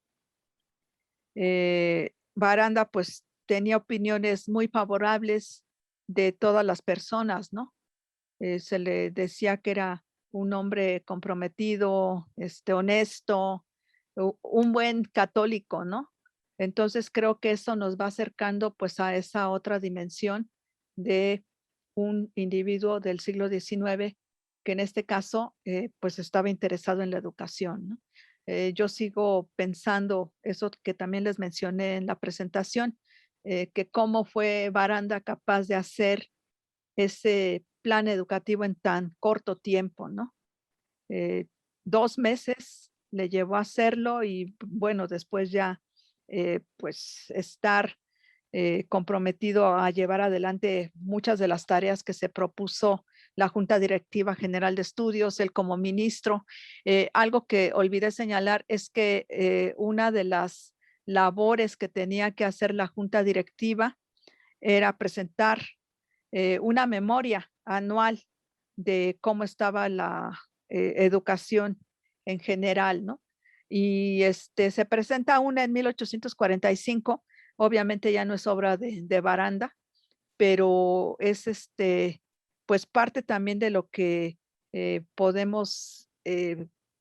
Baranda pues tenía opiniones muy favorables de todas las personas, ¿no? Se le decía que era un hombre comprometido, honesto, un buen católico, ¿no? Entonces creo que eso nos va acercando pues a esa otra dimensión de un individuo del siglo XIX que en este caso pues estaba interesado en la educación, ¿no? Yo sigo pensando eso que también les mencioné en la presentación, que cómo fue Baranda capaz de hacer ese plan educativo en tan corto tiempo, ¿no? 2 meses le llevó a hacerlo y bueno, después ya pues estar comprometido a llevar adelante muchas de las tareas que se propuso la Junta Directiva General de Estudios, él como ministro. Algo que olvidé señalar es que una de las labores que tenía que hacer la Junta Directiva era presentar una memoria anual de cómo estaba la educación en general, ¿no? Y se presenta una en 1845, obviamente ya no es obra de Baranda, pero es pues parte también de lo que podemos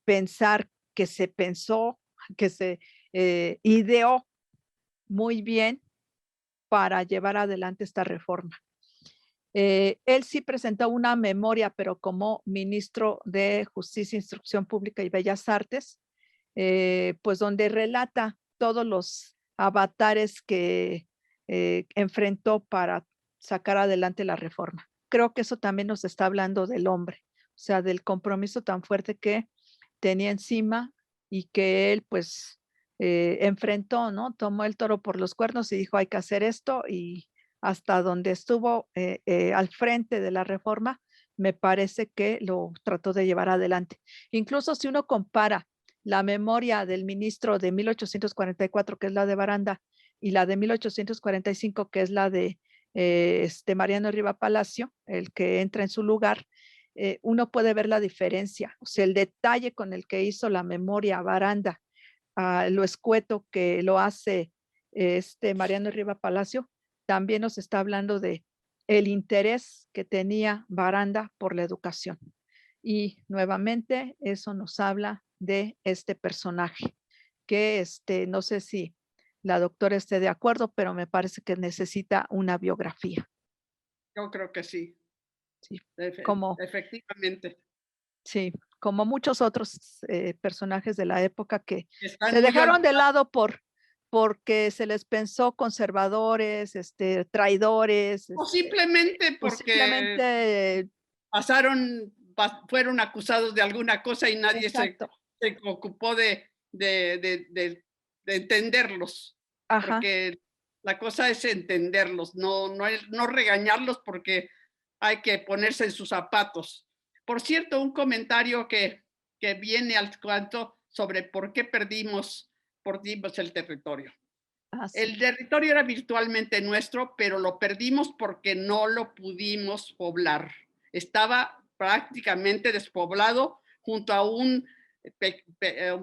pensar que se pensó, que se ideó muy bien para llevar adelante esta reforma. Él sí presentó una memoria, pero como ministro de Justicia, Instrucción Pública y Bellas Artes, pues donde relata todos los avatares que enfrentó para sacar adelante la reforma. Creo que eso también nos está hablando del hombre, o sea, del compromiso tan fuerte que tenía encima y que él pues enfrentó, ¿no? Tomó el toro por los cuernos y dijo hay que hacer esto, y hasta donde estuvo al frente de la reforma, me parece que lo trató de llevar adelante. Incluso si uno compara la memoria del ministro de 1844, que es la de Baranda, y la de 1845, que es la de Mariano Riva Palacio, el que entra en su lugar, uno puede ver la diferencia, o sea, el detalle con el que hizo la memoria Baranda, lo escueto que lo hace Mariano Riva Palacio, también nos está hablando de el interés que tenía Baranda por la educación. Y nuevamente eso nos habla de este personaje, que no sé si la doctora esté de acuerdo, pero me parece que necesita una biografía. Yo creo que sí. Sí, como, efectivamente. Sí, como muchos otros personajes de la época que Están se dejaron de olvidados. lado porque se les pensó conservadores, traidores, O simplemente o porque simplemente, fueron acusados de alguna cosa y nadie se exacto, ocupó de entenderlos. ajá, Porque la cosa es entenderlos, no regañarlos, porque hay que ponerse en sus zapatos. Por cierto, un comentario que viene al cuento sobre por qué perdimos el territorio. sí, El territorio era virtualmente nuestro, pero lo perdimos porque no lo pudimos poblar. Estaba prácticamente despoblado junto a un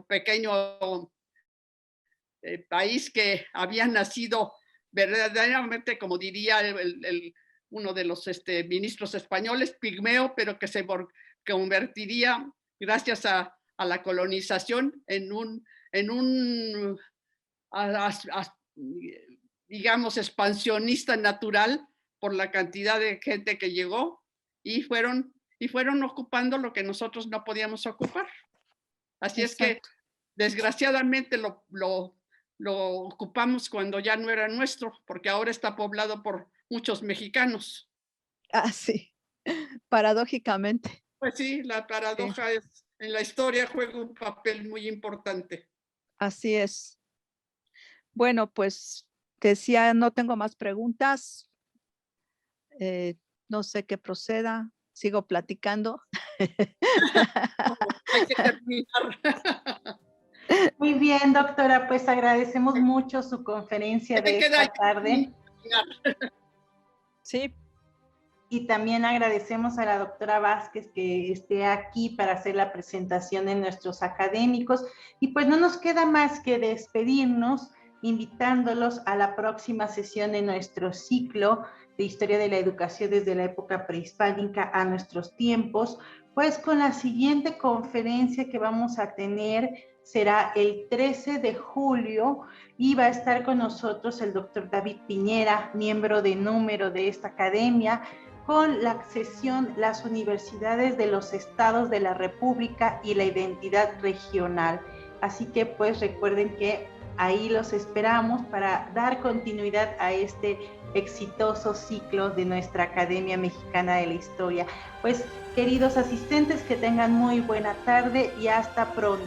pequeño país que había nacido verdaderamente, como diría uno de los ministros españoles, pigmeo, pero que se convertiría, gracias a la colonización, en un digamos, expansionista natural, por la cantidad de gente que llegó y fueron ocupando lo que nosotros no podíamos ocupar. Así es que, exacto. desgraciadamente, lo ocupamos cuando ya no era nuestro, porque ahora está poblado por muchos mexicanos. Sí, paradójicamente. Pues sí, la Sí, paradoja en la historia juega un papel muy importante. así es. Bueno, pues decía, no tengo más preguntas. No sé qué proceda. Sigo platicando. No, hay que terminar. Muy bien, doctora, pues agradecemos mucho su conferencia de esta tarde. Sí. Y también agradecemos a la doctora Vázquez que esté aquí para hacer la presentación de nuestros académicos. Y pues no nos queda más que despedirnos, invitándolos a la próxima sesión de nuestro ciclo de Historia de la Educación desde la época prehispánica a nuestros tiempos, pues con la siguiente conferencia que vamos a tener será el 13 de julio y va a estar con nosotros el doctor David Piñera, miembro de número de esta academia, con la sesión Las universidades de los estados de la República y la identidad regional. Así que pues recuerden que ahí los esperamos para dar continuidad a este exitoso ciclo de nuestra Academia Mexicana de la Historia. Pues queridos asistentes, que tengan muy buena tarde y hasta pronto.